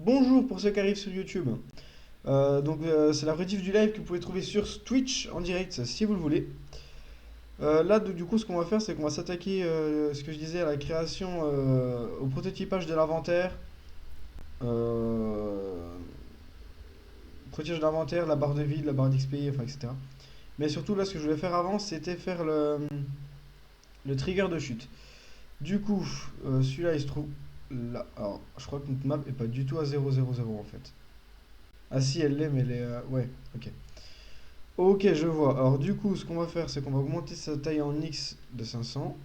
Bonjour pour ceux qui arrivent sur YouTube. C'est la rediff du live que vous pouvez trouver sur Twitch en direct si vous le voulez. Du coup, ce qu'on va faire, c'est qu'on va s'attaquer, ce que je disais, à la création, au prototypage de l'inventaire. Euh, Prototypage de l'inventaire, la barre de vie, la barre d'XP, enfin, etc. Mais surtout, là, ce que je voulais faire avant, c'était faire le trigger de chute. Du coup, celui-là, il se trouve là. Alors, je crois que notre map est pas du tout à 0,0,0 en fait. Ah si, elle l'est, mais elle est... ouais, ok. Ok, je vois. Alors du coup, ce qu'on va faire, c'est qu'on va augmenter sa taille en X de 500.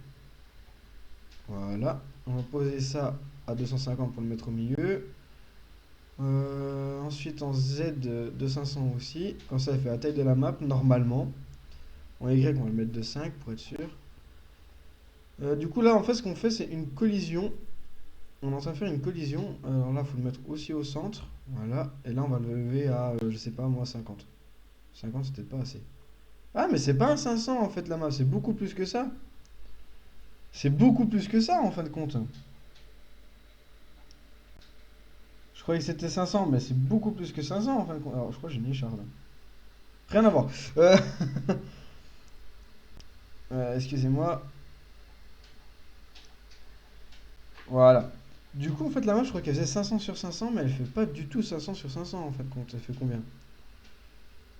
Voilà. On va poser ça à 250 pour le mettre au milieu. Ensuite en Z de 500 aussi. Comme ça, elle fait la taille de la map, normalement. En Y, on va le mettre de 5 pour être sûr. Du coup, là, en fait, ce qu'on fait, c'est une collision. On est en train de faire une collision. Alors là, il faut le mettre aussi au centre. Voilà. Et là, on va le lever à, je sais pas, moi, 50. 50, c'est peut-être pas assez. Ah, mais c'est pas un 500 en fait la map, c'est beaucoup plus que ça. C'est beaucoup plus que ça en fin de compte. Je croyais que c'était 500, mais c'est beaucoup plus que 500 en fin de compte. Alors, je crois que j'ai une écharde. Rien à voir. Euh, Excusez-moi. Voilà. Du coup, en fait, la map, je crois qu'elle faisait 500 sur 500, mais elle fait pas du tout 500 sur 500 en fin de compte. Elle fait combien?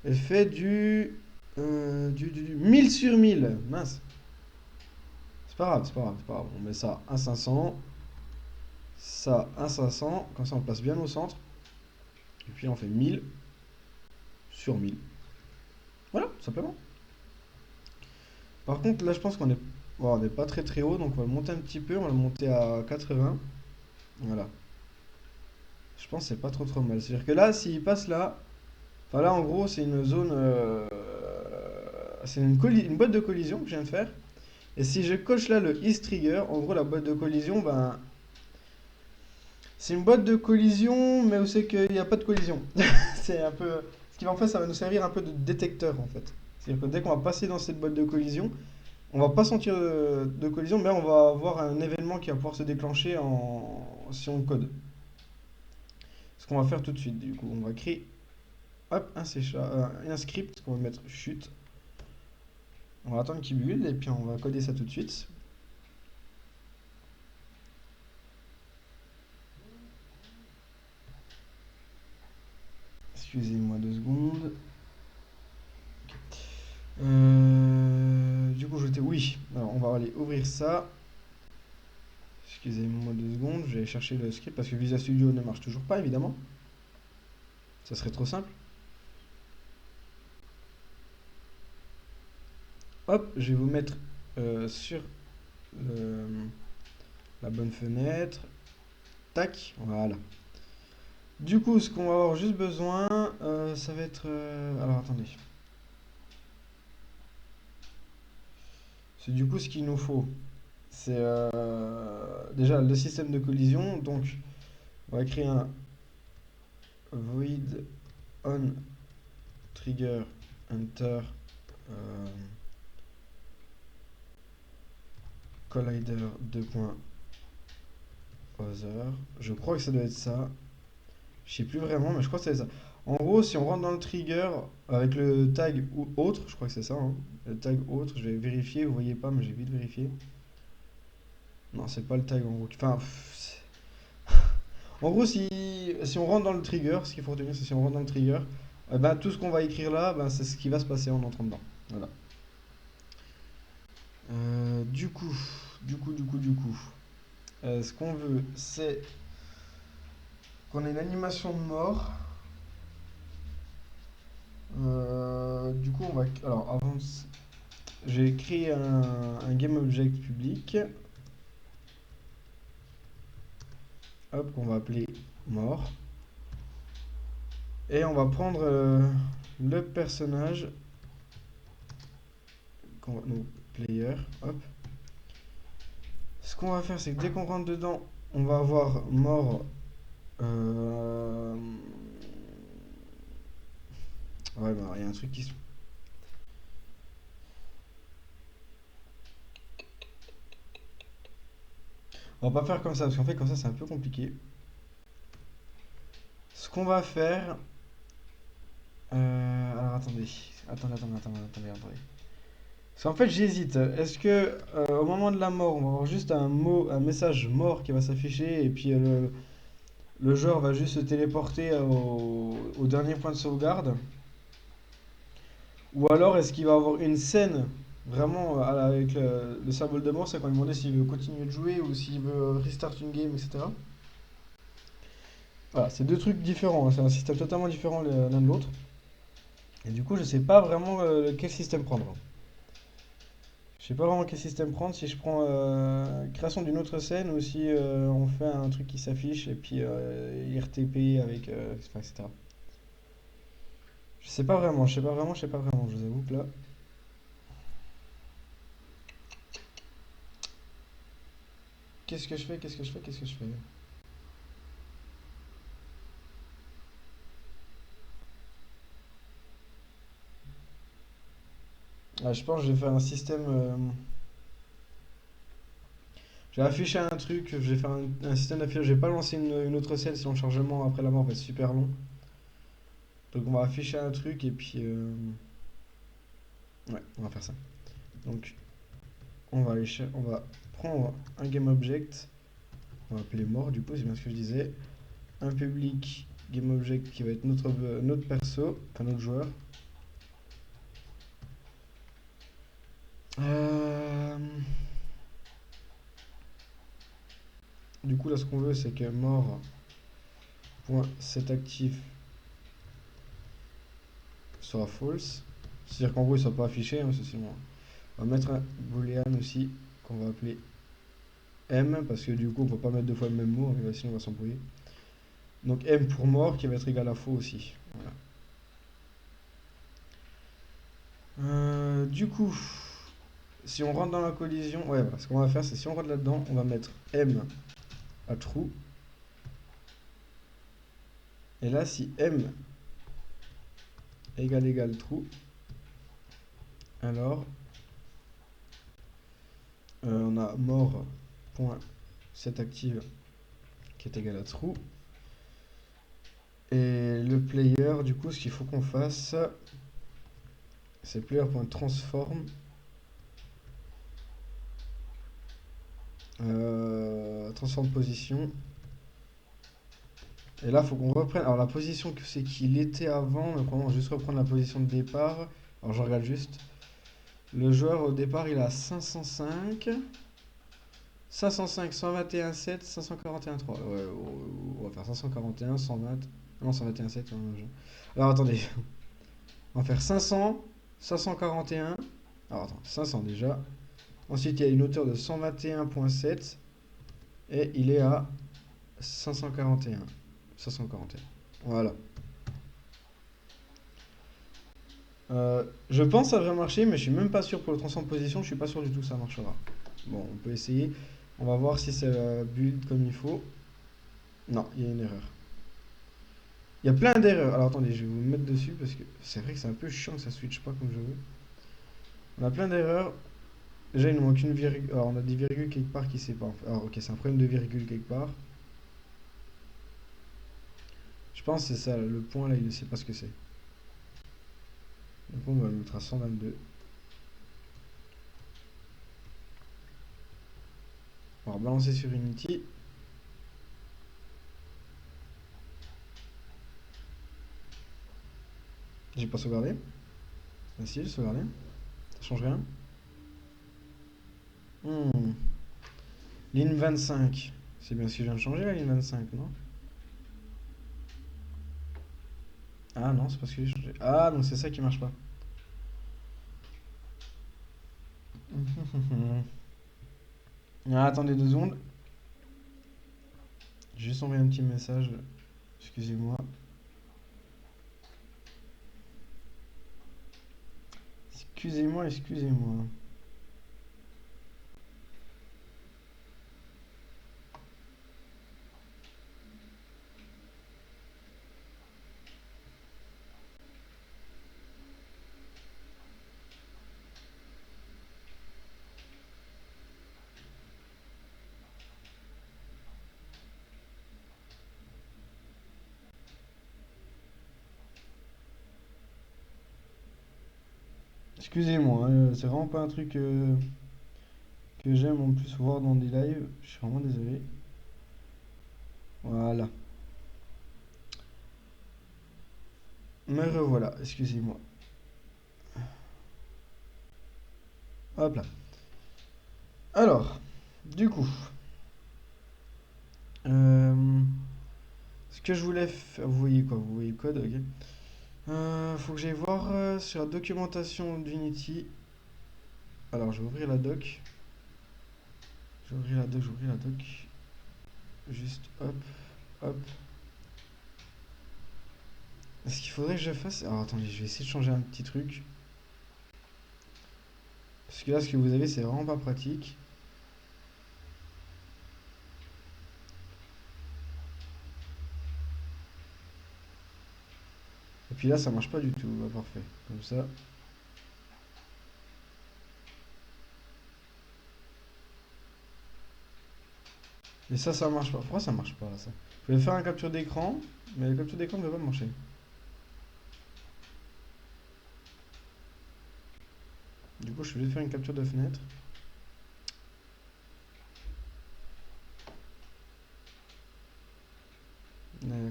Elle fait du 1000 sur 1000. Mince. C'est pas grave, c'est pas grave, c'est pas grave. On met ça à 500. Ça à 500. Comme ça, on le place bien au centre. Et puis, on fait 1000 sur 1000. Voilà, tout simplement. Par contre, là, je pense qu'on est, bon, on n'est pas très très haut, donc on va le monter un petit peu. On va le monter à 80. Voilà. Je pense que c'est pas trop trop mal. C'est-à-dire que là, s'il passe là, enfin là, en gros, c'est une zone, c'est une boîte de collision que je viens de faire. Et si je coche là le is trigger, en gros, la boîte de collision, ben, c'est une boîte de collision, mais où c'est qu'il n'y a pas de collision. C'est un peu, ce qui va en fait, ça va nous servir un peu de détecteur en fait. C'est-à-dire que dès qu'on va passer dans cette boîte de collision, on va pas sentir de collision, mais on va avoir un événement qui va pouvoir se déclencher si on code. Ce qu'on va faire tout de suite, du coup, on va créer hop, un script qu'on va mettre chute. On va attendre qu'il build et puis on va coder ça tout de suite. Excusez-moi 2 secondes. Du coup, oui, alors on va aller ouvrir ça. Excusez-moi 2 secondes, je vais aller chercher le script parce que Visual Studio ne marche toujours pas, évidemment. Ça serait trop simple. Hop, je vais vous mettre sur le- la bonne fenêtre. Tac, voilà. Du coup, ce qu'on va avoir juste besoin, ça va être... alors attendez. C'est du coup ce qu'il nous faut. C'est déjà le système de collision. Donc, on va créer un void on trigger enter euh, collider 2.other. Je crois que ça doit être ça. Je sais plus vraiment, mais je crois que c'est ça. En gros, si on rentre dans le trigger avec le tag ou autre, je crois que c'est ça, hein, le tag autre, je vais vérifier, vous voyez pas, mais j'ai vite vérifié. Non, c'est pas le tag en gros. Enfin, en gros, si on rentre dans le trigger, ce qu'il faut retenir, c'est si on rentre dans le trigger, ben, tout ce qu'on va écrire là, ben, c'est ce qui va se passer en entrant dedans. Voilà. Du coup, ce qu'on veut, c'est qu'on ait une animation de mort. Du coup, on va. Alors, avant, j'ai créé un GameObject public. Hop, qu'on va appeler mort. Et on va prendre le personnage. Donc, player. Hop. Ce qu'on va faire, c'est que dès qu'on rentre dedans, on va avoir mort. euh, Ouais, bah, il y a un truc qui se. On va pas faire comme ça, parce qu'en fait, comme ça, c'est un peu compliqué. qu'on va faire... alors attendez. Attendez. Parce qu'en fait j'hésite. Est-ce que au moment de la mort, on va avoir juste un message mort qui va s'afficher et puis le joueur va juste se téléporter au dernier point de sauvegarde? Ou alors est-ce qu'il va avoir une scène vraiment avec le symbole de mort, c'est quand il demandait s'il veut continuer de jouer ou s'il veut restart une game, etc. Voilà, c'est deux trucs différents, hein, c'est un système totalement différent l'un de l'autre. Et du coup, je sais pas vraiment quel système prendre. Je sais pas vraiment quel système prendre, si je prends création d'une autre scène ou si on fait un truc qui s'affiche et puis IRTP avec, enfin, etc. Je sais pas vraiment, je vous avoue que là. Qu'est-ce que je fais? Ah, je pense que je vais faire un système. Je vais afficher un truc, je vais faire un système d'affichage. Je vais pas lancer une autre scène sinon le chargement après la mort va être super long. Donc on va afficher un truc et puis. Ouais, on va faire ça. Donc on va prendre un GameObject. On va appeler mort du coup, c'est bien ce que je disais. Un public GameObject qui va être notre perso, enfin notre joueur. Euh, Du coup là ce qu'on veut c'est que mort.setActive sera false. C'est-à-dire qu'en gros il ne sera pas affiché, hein, c'est bon. On va mettre un boolean aussi qu'on va appeler M parce que du coup on va pas mettre deux fois le même mot, sinon on va s'embrouiller. Donc M pour mort qui va être égal à faux aussi. Voilà. Du coup, si on rentre dans la collision, ouais, voilà, ce qu'on va faire c'est si on rentre là-dedans, on va mettre M à true. Et là si M égale true, alors on a mort.setActive qui est égal à true. Et le player, du coup, ce qu'il faut qu'on fasse, c'est player.transform transform position. Et là, il faut qu'on reprenne. Alors, la position que c'est qu'il était avant, mais on va juste reprendre la position de départ. Alors, je regarde juste. Le joueur au départ, il a 505, 505, 121,7, 541,3. Ouais, on va faire 541, 120. Non, 121,7. Alors, attendez. On va faire 500, 541. Alors, attends, 500 déjà. Ensuite, il y a une hauteur de 121,7 et il est à 541. 541. Voilà. Je pense que ça devrait marcher, mais je suis même pas sûr pour le transfert de position. Je suis pas sûr du tout que ça marchera. Bon, on peut essayer. On va voir si c'est build comme il faut. Non, il y a une erreur. Il y a plein d'erreurs. Alors attendez, je vais vous mettre dessus parce que c'est vrai que c'est un peu chiant que ça switch pas comme je veux. On a plein d'erreurs. Déjà, il nous manque une virgule. Alors, on a des virgules quelque part qui sait pas. Alors, ok, c'est un problème de virgule quelque part. Je pense que c'est ça, le point là, il ne sait pas ce que c'est. Donc, on va le mettre à 122. On va rebalancer sur Unity. J'ai pas sauvegardé. Ah si, j'ai sauvegardé. Ça change rien. Hmm. Ligne 25. C'est bien ce que je viens de changer la ligne 25, non? Ah non, c'est parce que j'ai changé. Ah, donc c'est ça qui marche pas. Ah, attendez 2 secondes. J'ai juste envoyé un petit message. Excusez-moi. Excusez-moi. Excusez-moi, hein, c'est vraiment pas un truc que j'aime en plus voir dans des lives. Je suis vraiment désolé. Voilà. Me revoilà, excusez-moi. Hop là. Alors, du coup, euh, ce que je voulais faire. Vous voyez quoi? Vous voyez le code, ok. Faut que j'aille voir sur la documentation d'Unity. Alors, je vais ouvrir la doc. Je vais ouvrir la doc, je vais ouvrir la doc. Juste hop, hop. Ce qu'il faudrait que je fasse. Alors, attendez, je vais essayer de changer un petit truc. Parce que là, ce que vous avez, c'est vraiment pas pratique. Et puis là, ça marche pas du tout. Bah, parfait. Comme ça. Et ça marche pas. Pourquoi ça marche pas là, ça? Je vais faire un capture d'écran, mais la capture d'écran ne va pas marcher. Du coup, je vais faire une capture de fenêtre.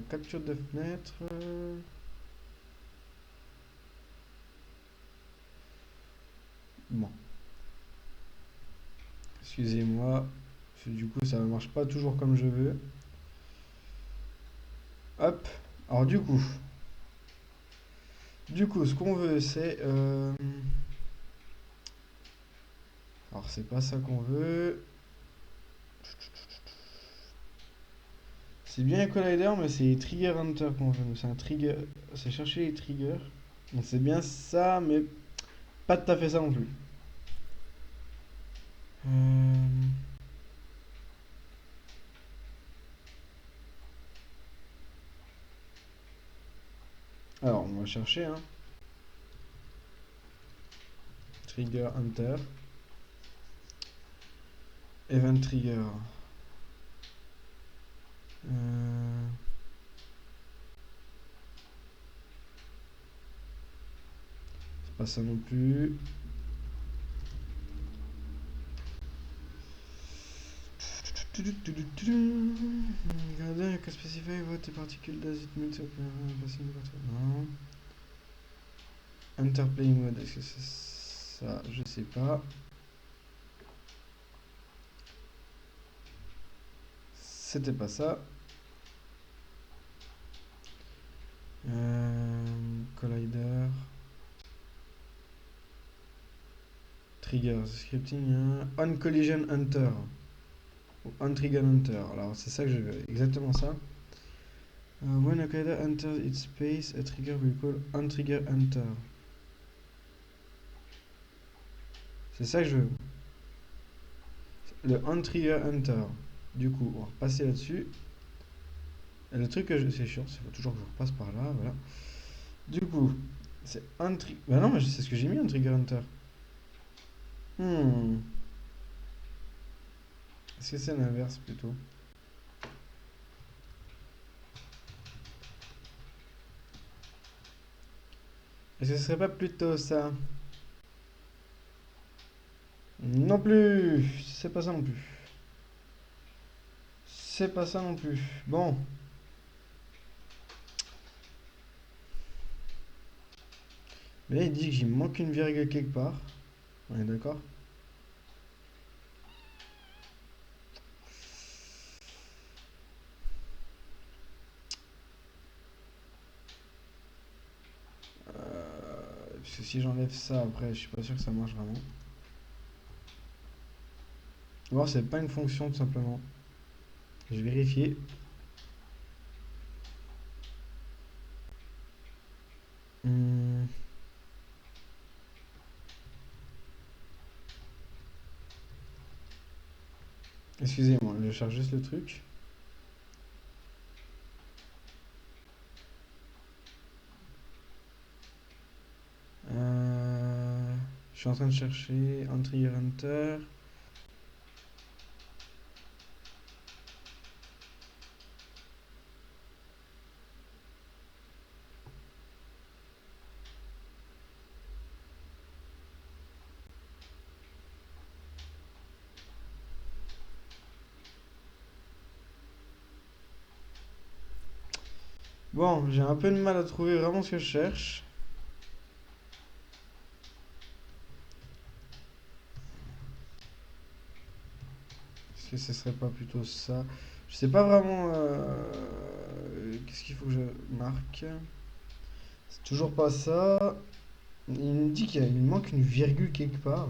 Capture de fenêtre. Bon, excusez-moi. Du coup, ça ne marche pas toujours comme je veux. Hop. Alors, du coup, ce qu'on veut, c'est. Alors, c'est pas ça qu'on veut. C'est bien un collider, mais c'est les trigger hunter qu'on veut. C'est un trigger. C'est chercher les triggers. Donc, c'est bien ça, mais pas tout à fait ça non plus. Euh, Alors, on va chercher, hein. Trigger hunter. Event trigger. Euh, C'est pas ça non plus. Regardez, que specify what the particle does it mean to Non. Interplay mode, est-ce que c'est ça? Je sais pas. C'était pas ça. Collider. Trigger, scripting. On collision hunter. Ou on trigger hunter. Alors c'est ça que je veux. Exactement ça. When a collider enters its space, a trigger will call on trigger hunter. C'est ça que je veux. Le on trigger hunter. Du coup, on va repasser là-dessus. Et le truc que je. C'est chiant, il faut toujours que je repasse par là, voilà. Du coup, c'est un trigger. Bah non, mais c'est ce que j'ai mis, un trigger hunter. Hmm. Est-ce que c'est l'inverse plutôt? Est-ce que ce serait pas plutôt ça? Non plus. C'est pas ça non plus. C'est pas ça non plus. Bon. Mais là, il dit que j'y manque une virgule quelque part. On est d'accord? Parce que si j'enlève ça après, je suis pas sûr que ça marche vraiment. Ou alors c'est pas une fonction tout simplement. Je vais vérifier. Hmm. Excusez-moi, je cherche juste le truc. Je suis en train de chercher un trigger hunter. Bon, j'ai un peu de mal à trouver vraiment ce que je cherche. Est-ce que ce serait pas plutôt ça? Je sais pas vraiment. Qu'est-ce qu'il faut que je marque? C'est toujours pas ça. Il me dit qu'il manque une virgule quelque part.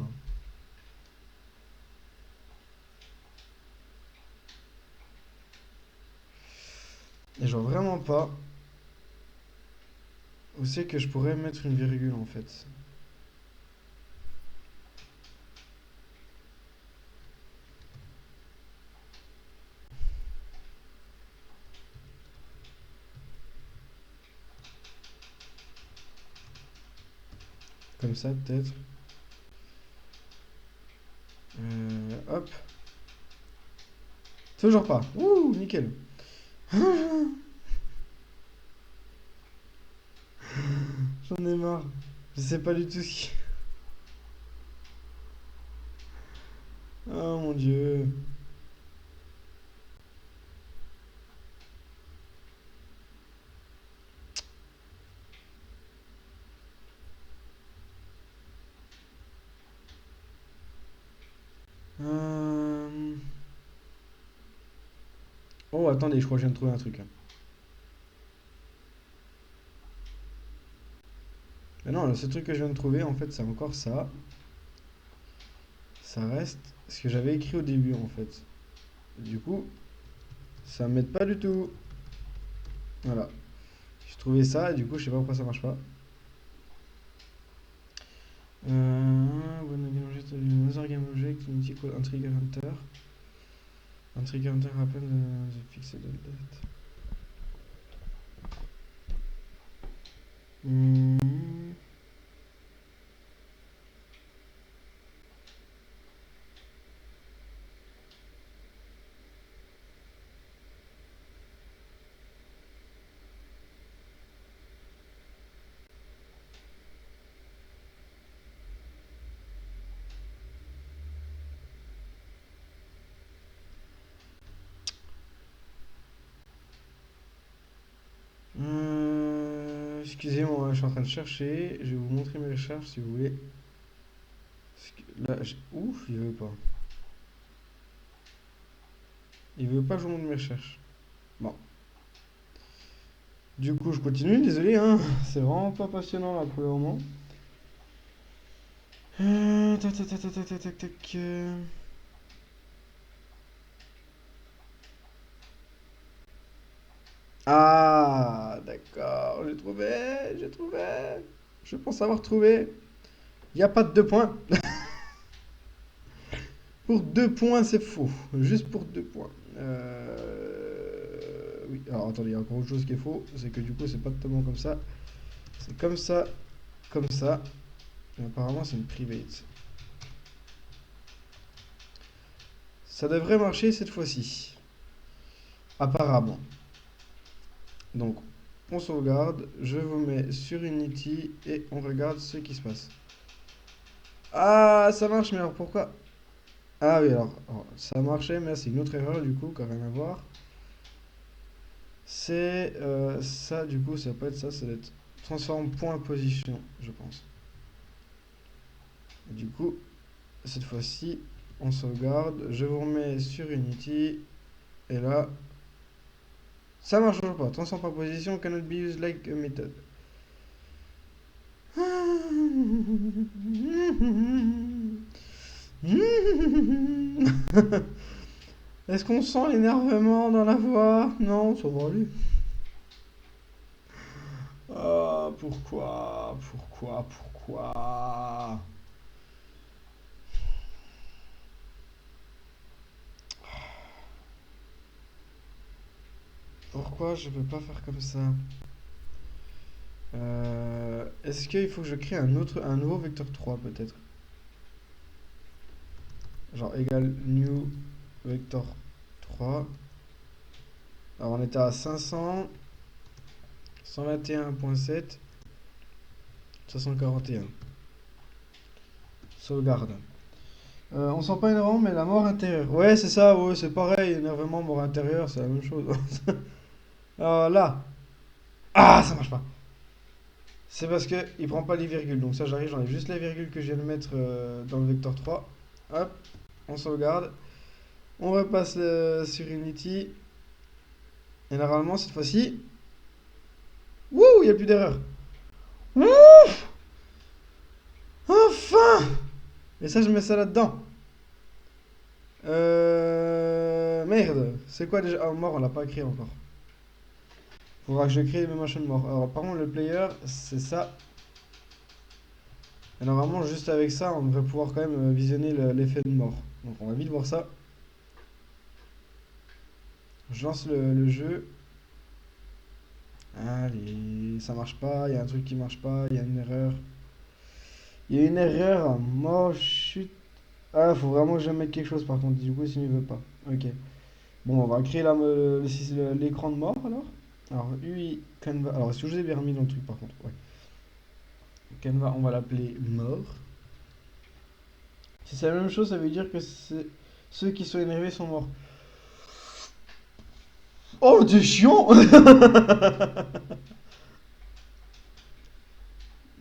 Et genre vraiment pas. Où c'est que je pourrais mettre une virgule en fait? Comme ça peut-être. Hop. Toujours pas. Ouh, nickel. J'en ai marre. Je sais pas du tout ce qui. Oh mon dieu. Euh, Oh, attendez, je crois que je viens de trouver un truc là. Mais non, le seul truc que je viens de trouver, en fait, c'est encore ça. Ça reste ce que j'avais écrit au début, en fait. Du coup, ça m'aide pas du tout. Voilà. J'ai trouvé ça, et du coup, je sais pas pourquoi ça marche pas. When again object, another game object, in equal un trigger hunter. Un trigger hunter happen the fixed date. Hmm. Excusez-moi, je suis en train de chercher. Je vais vous montrer mes recherches si vous voulez. Là, ouf, il veut pas. Il veut pas que je vous montre mes recherches. Bon. Du coup, je continue, désolé, hein. C'est vraiment pas passionnant là pour le moment. Tac, tac, tac, tac, tac, tac, tac, tac. Ah, d'accord, j'ai trouvé, j'ai trouvé. Je pense avoir trouvé. Il n'y a pas de 2 points. Pour 2 points, c'est faux. Juste pour 2 points. Oui, alors attendez, il y a encore autre chose qui est faux. C'est que du coup, c'est pas totalement comme ça. C'est comme ça, comme ça. Et apparemment, c'est une private. Ça devrait marcher cette fois-ci. Apparemment. Donc, on sauvegarde. Je vous mets sur Unity et on regarde ce qui se passe. Ah, ça marche, mais alors pourquoi? Ah oui, alors, ça marchait, mais c'est une autre erreur du coup, qui n'a rien à voir. C'est ça, du coup, ça va pas être ça, ça va être transforme point position, je pense. Et du coup, cette fois-ci, on sauvegarde, je vous remets sur Unity, et là, ça marche toujours pas. Transform point position cannot be used like a method. Est-ce qu'on sent l'énervement dans la voix? Non, ça va aller. Ah, pourquoi? Pourquoi? Pourquoi? Pourquoi je peux pas faire comme ça? Est-ce qu'il faut que je crée un nouveau vecteur 3 peut-être? Genre égal new vector 3. Alors on était à 500, 121.7, 541. Sauvegarde. On sent pas énervant, mais la mort intérieure. Ouais, c'est ça, ouais, c'est pareil. Énervement, mort intérieure, c'est la même chose. Alors là. Ah, ça marche pas. C'est parce que il prend pas les virgules. Donc ça, j'arrive, j'enlève juste les virgules que je viens de mettre dans le vecteur 3. Hop, on sauvegarde. On repasse sur Unity. Et normalement, cette fois-ci, wouh, il n'y a plus d'erreur. Wouh, enfin! Et ça, je mets ça là-dedans. Merde, c'est quoi déjà? Ah, mort, on l'a pas créé encore. Faudra que je crée mes machines mort. Alors, par contre, le player, c'est ça. Et normalement, juste avec ça, on devrait pouvoir quand même visionner l'effet de mort. Donc, on va vite voir ça. Je lance le jeu. Allez, ça marche pas, il y a un truc qui marche pas, il y a une erreur. Il y a une erreur, mort, chute. Ah, faut vraiment que je mette quelque chose par contre, du coup, s'il ne veut pas. Ok. Bon, on va créer l'écran de mort alors. Alors, UI Canva. Alors, est-ce que je vous ai bien remis dans le truc par contre? Ouais. Canva, on va l'appeler mort. Si c'est la même chose, ça veut dire que ceux qui sont énervés sont morts. Oh, t'es chiant!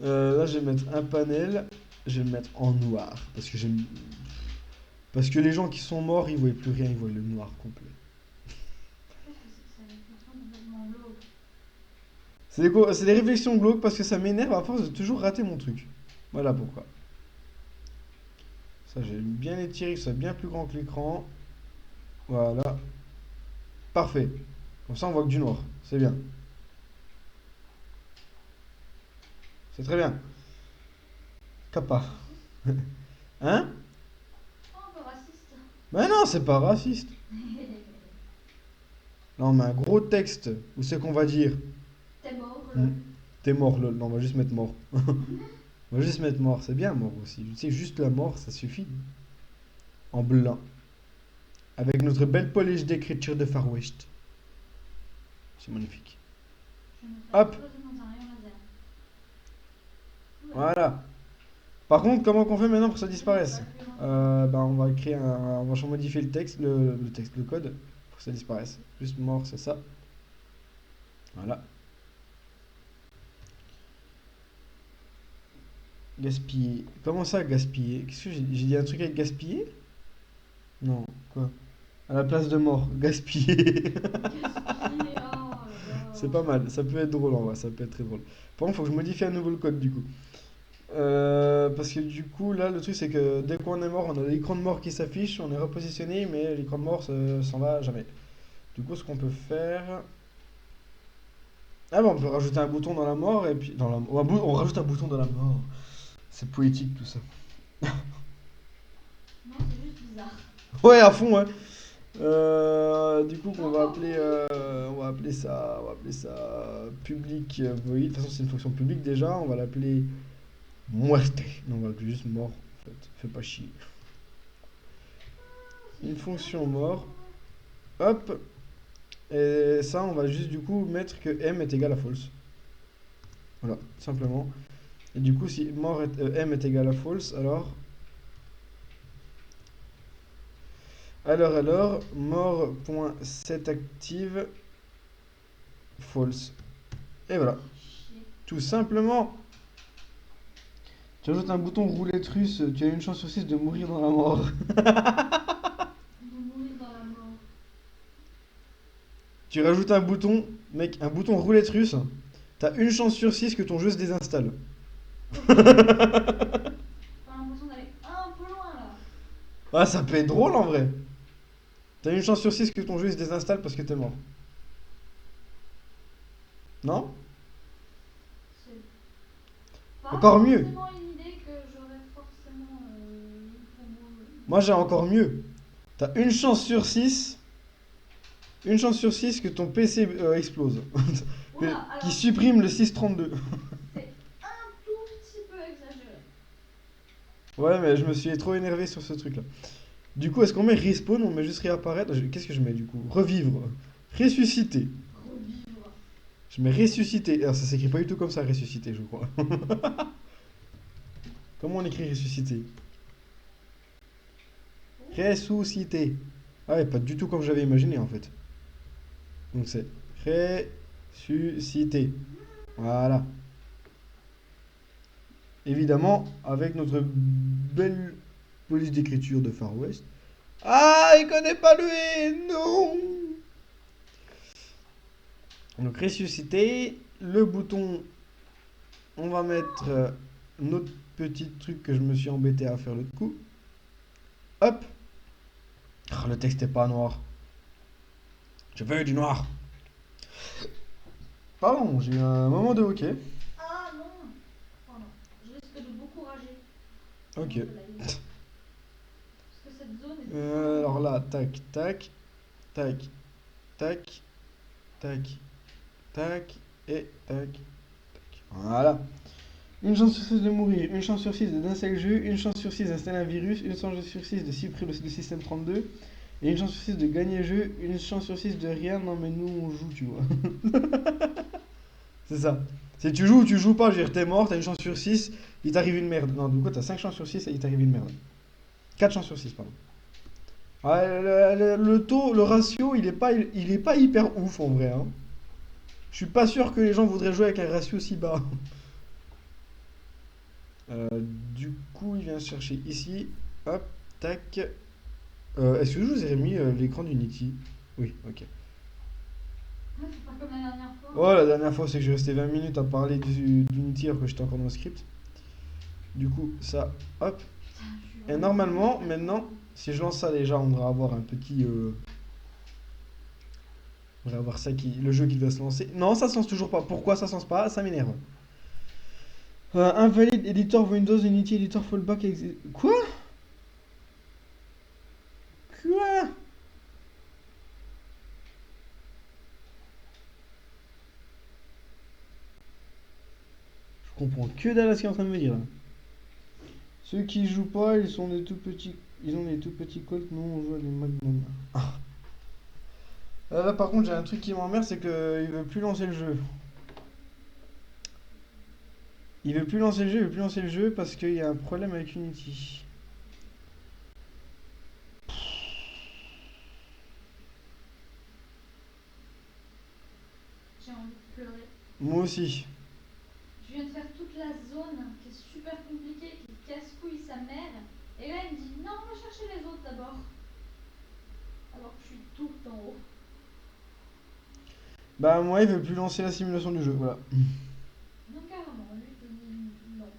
Là, je vais mettre un panel. Je vais le mettre en noir. Parce que les gens qui sont morts, ils voient plus rien, ils voient le noir complet. C'est des réflexions glauques parce que ça m'énerve à force de toujours rater mon truc. Voilà pourquoi. Ça, j'ai bien étiré, que ce soit bien plus grand que l'écran. Voilà. Parfait. Comme ça, on voit que du noir. C'est bien. C'est très bien. Kappa. Hein? Un peu raciste. Ben non, c'est pas raciste. Là, on met un gros texte. Où c'est qu'on va dire? T'es mort, Hmm. lol. T'es mort, lol. Non, on va juste mettre mort. On va juste mettre mort. C'est bien, mort aussi. Tu sais, juste la mort, ça suffit. En blanc. Avec notre belle polish d'écriture de Far West. C'est magnifique. Je me fais Hop, exploser dans un rayon laser. Oula. voilà. Par contre, comment qu'on fait maintenant pour que ça Je vais disparaisse? pas plus loin. Ben, on va créer on va modifier le texte, le code, pour que ça disparaisse. Juste mort, c'est ça. Voilà. Gaspiller. Comment ça, gaspiller? Qu'est-ce que j'ai dit un truc avec gaspiller? Non, quoi? À la place de mort, gaspiller. Gaspiller, oh là C'est là. pas mal, ça peut être drôle en vrai, ça peut être très drôle. Par contre, faut que je modifie à nouveau le code du coup. Parce que du coup, là, le truc c'est que dès qu'on est mort, on a l'écran de mort qui s'affiche, on est repositionné, mais l'écran de mort s'en va jamais. Du coup, ce qu'on peut faire. Ah, bah, on peut rajouter un bouton dans la mort et puis. On rajoute un bouton dans la mort. C'est poétique tout ça. Non, c'est juste bizarre. Ouais, à fond, ouais. Du coup, Non. on va appeler ça public void. De toute façon, c'est une fonction publique déjà. On va l'appeler muerte. Non, on va appeler juste mort en fait. Fais pas chier. Une fonction mort. Hop. Et ça, on va juste du coup mettre que m est égal à false. Voilà, simplement. Et du coup, si m est égal à false, alors, mort.setActive false. Et voilà, Chier. tout simplement. Tu ajoutes un bouton roulette russe, tu as une chance sur 6 de mourir dans la mort. De mourir dans la mort. Tu rajoutes un bouton, mec, un bouton roulette russe, t'as une chance sur 6 que ton jeu se désinstalle. Ok. J'ai l'impression d'aller un peu loin là. Ah, ça peut être drôle en vrai. T'as une chance sur 6 que ton jeu se désinstalle parce que t'es mort. Non? C'est pas Encore mieux. forcément une idée que j'aurais forcément eu pour moi. Moi j'ai encore mieux. T'as une chance sur 6 que ton PC explose. Oula, Qui alors supprime le 632. c'est un tout petit peu exagéré. Ouais, mais je me suis trop énervé sur ce truc là. Du coup, est-ce qu'on met respawn ou on met juste réapparaître? Qu'est-ce que je mets du coup? Revivre. Ressusciter. Revivre. Je mets ressusciter. Alors ça s'écrit pas du tout comme ça, ressusciter, je crois. Comment on écrit ressusciter? Ressusciter. Ah ouais, pas du tout comme j'avais imaginé en fait. Donc c'est Susciter. Voilà. Évidemment, avec notre belle police d'écriture de Far West. Ah, il connaît pas le E, non. Donc ressusciter, le bouton, on va mettre notre petit truc que je me suis embêté à faire l'autre coup. Hop. Ah, le texte est pas noir. Je veux du noir. Pardon, j'ai eu un moment de hockey. Ah non. Pardon. Je risque de beaucoup rager. Ok. Parce que cette zone est... Alors là, tac, tac, tac, tac, tac, tac, et tac, tac. Voilà. Une chance sur 6 de mourir, une chance sur 6 d'installer le jeu, une chance sur 6 d'installer un virus, une chance sur 6 de supprimer le système 32, et une chance sur 6 de gagner le jeu, une chance sur 6 de rien. Non mais nous on joue, tu vois. C'est ça. Si tu joues ou tu joues pas, je veux dire, t'es mort, t'as une chance sur 6, il t'arrive une merde. Non, du coup t'as 5 chances sur 6 et il t'arrive une merde. 4 chances sur 6, pardon. Ouais, le taux, le ratio, il est pas hyper ouf en vrai, hein. Je suis pas sûr que les gens voudraient jouer avec un ratio si bas. Du coup, il vient chercher ici. Hop, tac. Est-ce que je vous ai mis l'écran d'Unity? Oui, ok. Ouais, c'est pas comme la dernière fois. Oh, la dernière fois, c'est que j'ai resté 20 minutes à parler d'Unity alors que j'étais encore dans le script. Du coup, ça, hop. Putain, je suis Et vraiment- normalement, maintenant, si je lance ça déjà, on devrait avoir un petit. On devrait avoir ça qui, le jeu qui va se lancer. Non, ça se lance toujours pas. Pourquoi ça se lance pas? Ça m'énerve. Invalide editor Windows Unity editor fallback. Quoi? Quoi? Je comprends que dalle à ce qu'il est en train de me dire là. Ceux qui jouent pas, ils sont des tout petits. Ils ont des tout petits colts, non, on joue à des Magnum. Ah. Là par contre j'ai un truc qui m'emmerde, c'est qu'il veut plus lancer le jeu. Il veut plus lancer le jeu, il veut plus lancer le jeu parce qu'il y a un problème avec Unity. J'ai envie de pleurer. Moi aussi. Je viens de faire toute la zone qui est super compliquée, qui casse-couille sa mère. Et là, il me dit non, on va chercher les autres d'abord. Alors que je suis tout en haut. Bah moi il veut plus lancer la simulation du jeu, voilà. Non, carrément, lui, il te dit non. Non.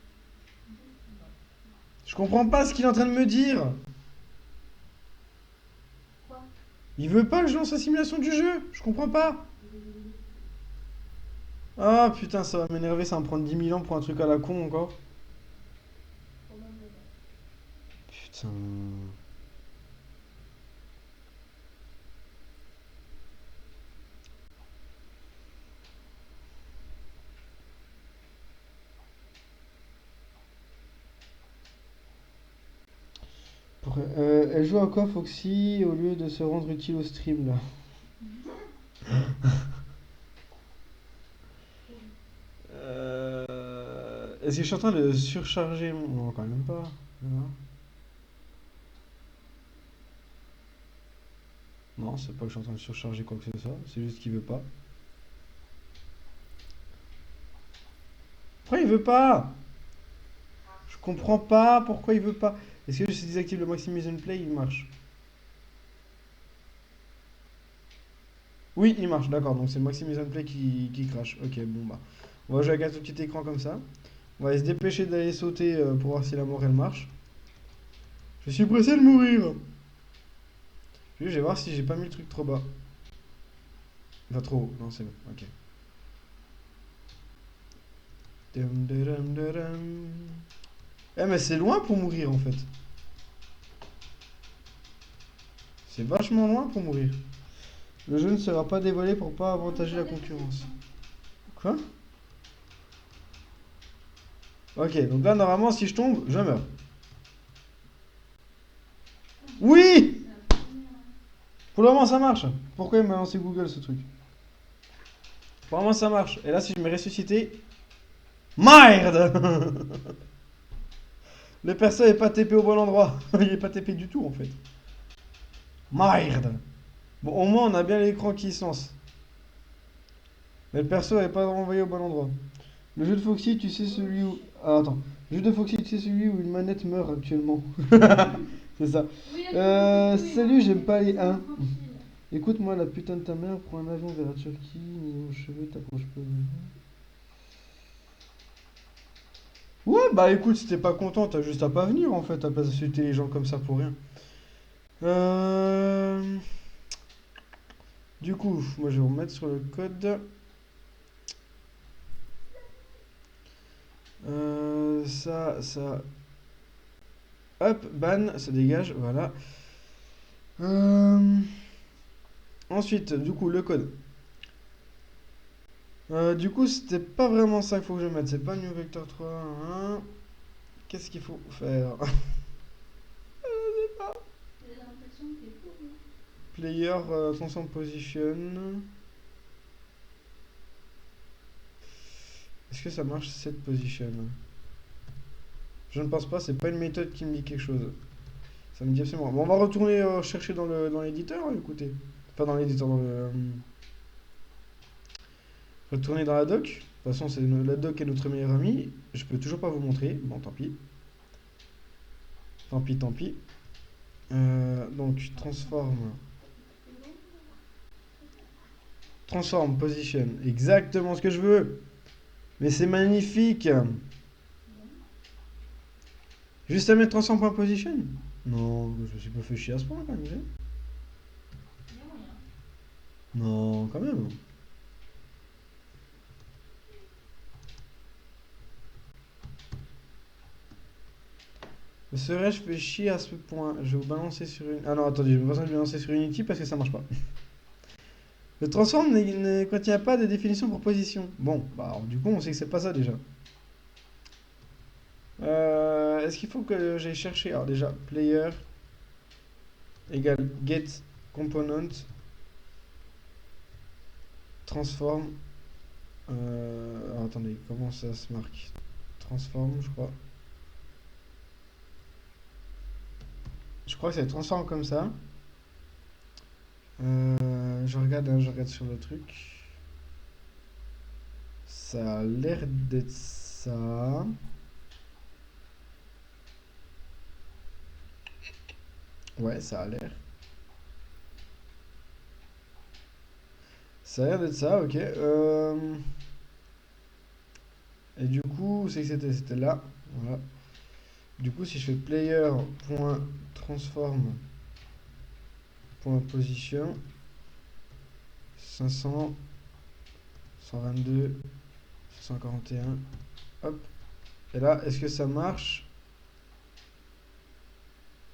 Je comprends pas ce qu'il est en train de me dire. Quoi? Il veut pas que je lance la simulation du jeu, je comprends pas. Ah putain, ça va m'énerver, ça va me prendre 10 000 ans pour un truc à la con encore. Probablement. Putain. Elle joue à quoi Foxy au lieu de se rendre utile au stream là? Est-ce que je suis en train de surcharger mon... Non, quand même pas. Non, non, c'est pas que je suis en train de surcharger quoi que ce soit, c'est juste qu'il veut pas. Pourquoi il veut pas? Je comprends pas pourquoi il veut pas. Est-ce que si je désactive le Maximization Play, il marche? Oui, il marche, d'accord, donc c'est le Maximization Play qui crache. Ok, bon bah. On va jouer avec un tout petit écran comme ça. On va se dépêcher d'aller sauter pour voir si la mort elle marche. Je suis pressé de mourir. Je vais voir si j'ai pas mis le truc trop bas. Enfin trop haut, non c'est bon, ok. Dum, dum, dum, dum. Eh mais c'est loin pour mourir en fait. C'est vachement loin pour mourir. Le jeu ne sera pas dévoilé pour pas avantager la concurrence. Quoi? Ok, donc là normalement si je tombe, je meurs. Oui! Pour le moment ça marche. Pourquoi il m'a lancé Google ce truc? Pour le moment ça marche. Et là si je me ressuscité... Merde! Le perso est pas TP au bon endroit. Il est pas TP du tout en fait. Merde! Bon, au moins on a bien l'écran qui se lance. Mais le perso n'est pas renvoyé au bon endroit. Le jeu de Foxy, tu sais celui où... Ah, attends. Le jeu de Foxy, tu sais celui où une manette meurt actuellement. C'est ça. Oui, il y a toujours beaucoup de couilles, Salut, hein. j'aime pas les 1. Tranquille. Écoute-moi, la putain de ta mère, prends un avion vers la Turquie, niveau cheveux, t'approches pas. Ouais, bah écoute, si t'es pas content, t'as juste à pas venir en fait, à pas insulter les gens comme ça pour rien. Euh... Du coup, moi je vais vous remettre sur le code. Ça. Hop, ban, ça dégage, voilà. Euh, Ensuite, du coup, le code. Du coup, c'était pas vraiment ça qu'il faut que je mette. C'est pas New Vector 3. Hein. Qu'est-ce qu'il faut faire? J'ai l'impression qu'il est pour, hein. Player, transform position. Est-ce que ça marche cette position? Je ne pense pas, c'est pas une méthode qui me dit quelque chose. Ça me dit absolument. Bon, on va retourner chercher dans l'éditeur, hein, écoutez. Pas dans l'éditeur, dans le. Retourner dans la doc. De toute façon, la doc est notre meilleur ami. Je peux toujours pas vous montrer. Bon, tant pis. Tant pis, tant pis. Donc, transforme. Transform, position. Exactement ce que je veux. Mais c'est magnifique. Juste à mettre transform.position. Non, je me suis pas fait chier à ce point quand même. Il y a moyen. Non, quand même. Serais-je fait chier à ce point? Je vais vous balancer sur une. Ah non, attendez, je vais vous balancer sur Unity parce que ça marche pas. Le transform ne contient pas de définition pour position. Bon, bah alors, du coup, on sait que c'est pas ça déjà. Est-ce qu'il faut que j'aille chercher? Alors déjà, player égale get component transform. Alors, attendez, comment ça se marque? Transform, je crois. Je crois que c'est transform comme ça. Je regarde, hein, je regarde sur le truc. Ça a l'air d'être ça. Ouais, ça a l'air. Ça a l'air d'être ça, ok. Et du coup, c'est que c'était là. Voilà. Du coup, si je fais player.transform.position 500 122 141 hop. Et là, est-ce que ça marche?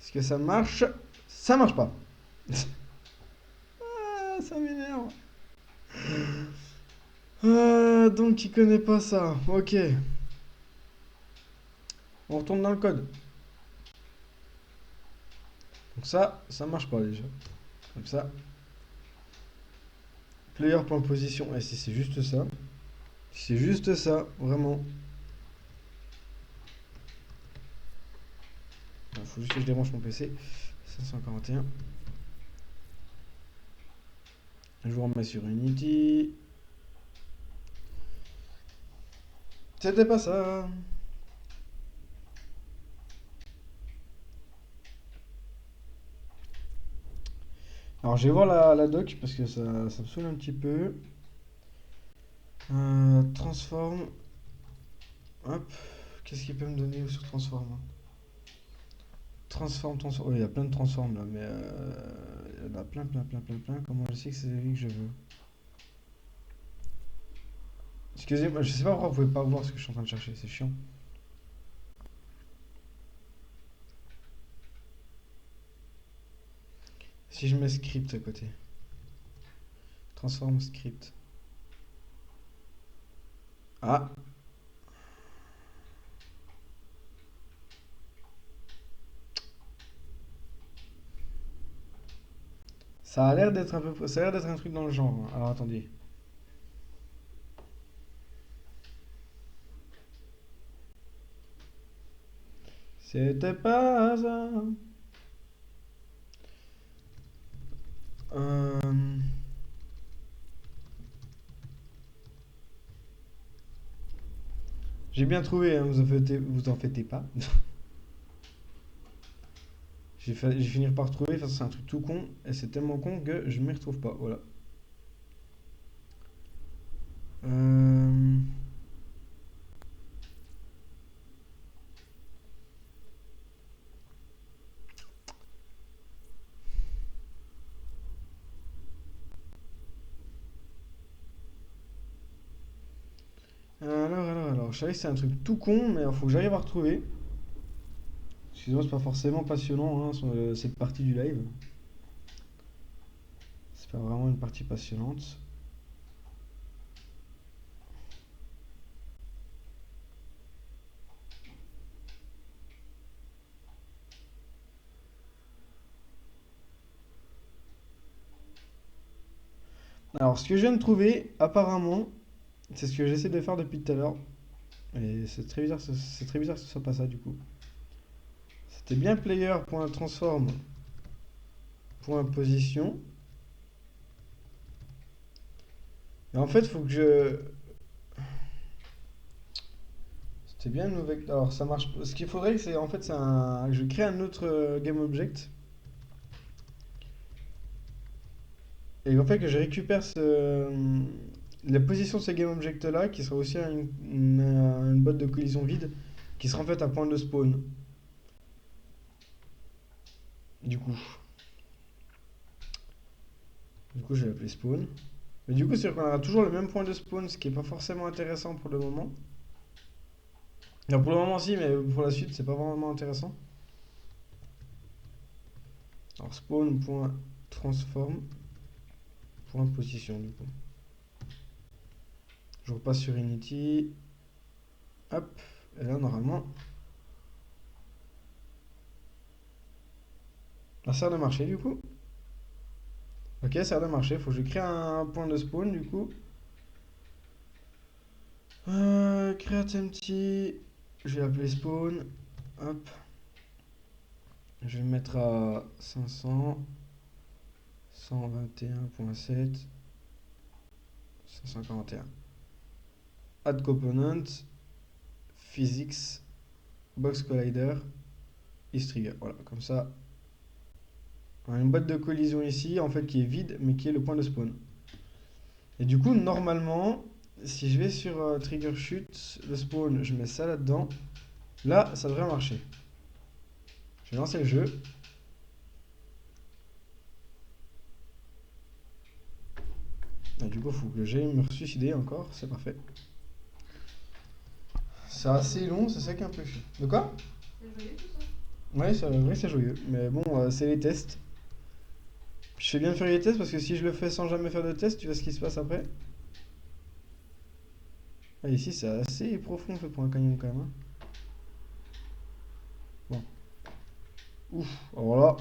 Est-ce que ça marche? Ça marche pas. Ah, ça m'énerve. Donc il connaît pas ça. Ok. On retourne dans le code. Donc ça marche pas déjà. Comme ça. Player.position. Et si c'est juste ça. Si c'est juste ça, vraiment. Il faut juste que je débranche mon PC. 541. Je vous remets sur Unity. C'était pas ça. Alors je vais voir la doc parce que ça me saoule un petit peu. Transform. Hop. Qu'est-ce qu'il peut me donner sur transform? Transform. Oh, il y a plein de transforms là, mais il y en a plein. Comment je sais que c'est lui que je veux? Excusez-moi, je sais pas pourquoi vous pouvez pas voir ce que je suis en train de chercher, c'est chiant. Si je mets script à côté. Transform script. Ah, ça a l'air d'être ça a l'air d'être un truc dans le genre, hein. Alors attendez. C'était pas ça. Euh, J'ai bien trouvé, hein, vous en faites pas. Je vais finir par retrouver, enfin, c'est un truc tout con, et c'est tellement con que je m'y retrouve pas, voilà. Euh, alors, je savais que c'est un truc tout con, mais il faut que j'arrive à retrouver. Excusez-moi, c'est pas forcément passionnant, hein, cette partie du live. C'est pas vraiment une partie passionnante. Alors, ce que je viens de trouver, apparemment, c'est ce que j'essaie de faire depuis tout à l'heure. Et c'est très bizarre, c'est très bizarre que ce soit pas ça du coup. C'était bien player.transform.position. Et en fait, faut que je. C'était bien le vecteur. Alors, ça marche. Ce qu'il faudrait, c'est en fait, je crée un autre GameObject. Et en fait, que je récupère la position de ce GameObject là, qui sera aussi une boîte de collision vide, qui sera en fait un point de spawn. Du coup. Du coup, je vais l'appeler spawn. Mais du coup, c'est qu'on aura toujours le même point de spawn, ce qui est pas forcément intéressant pour le moment. Non, pour le moment, si, mais pour la suite, c'est pas vraiment intéressant. Alors, spawn.transform.position, du coup. Je repasse sur Unity. Hop. Et là, normalement. Ah, ça a l'air de marcher, du coup. Ok, ça a l'air de marcher. Faut que je crée un point de spawn, du coup. Create empty. Je vais l'appeler spawn. Hop. Je vais le mettre à 500. 121.7. 541. Add component. Physics. Box collider. Trigger. Voilà, comme ça. On a une boîte de collision ici, en fait, qui est vide, mais qui est le point de spawn. Et du coup, normalement, si je vais sur trigger shoot, le spawn, je mets ça là-dedans. Là, ça devrait marcher. Je vais lancer le jeu. Et du coup, il faut que j'aille me suicider encore. C'est parfait. C'est assez long, c'est ça qui est un peu chiant. De quoi? C'est joyeux tout ça. Ouais, c'est joyeux. Mais bon, c'est les tests. Je fais bien de faire les tests parce que si je le fais sans jamais faire de test, tu vois ce qui se passe après. Ah, ici, c'est assez profond fait pour un canyon quand même, hein. Bon. Ouf, alors là,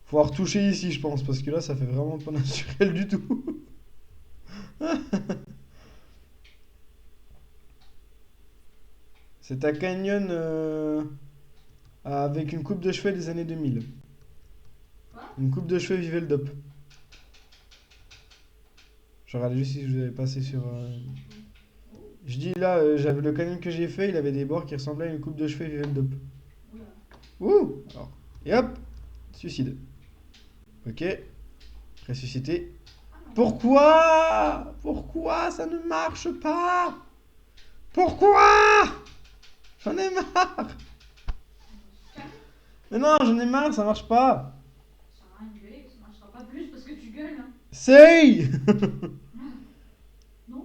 faut retoucher ici, je pense, parce que là, ça fait vraiment pas naturel du tout. C'est un canyon avec une coupe de cheveux des années 2000. Quoi? Une coupe de cheveux Vivel Dop. Je regardais juste si je vous avais passé sur. Je dis là, j'avais le canyon que j'ai fait, il avait des bords qui ressemblaient à une coupe de cheveux Vivel Dop. Oula. Ouh! Alors, et hop! Suicide. Ok. Ressuscité. Ah non. Pourquoi? Pourquoi ça ne marche pas? Pourquoi? J'en ai marre! Calme. Mais non, j'en ai marre, ça marche pas! Ça sert à rien de gueuler, ça marchera pas plus parce que tu gueules. Hein. Sey! Non?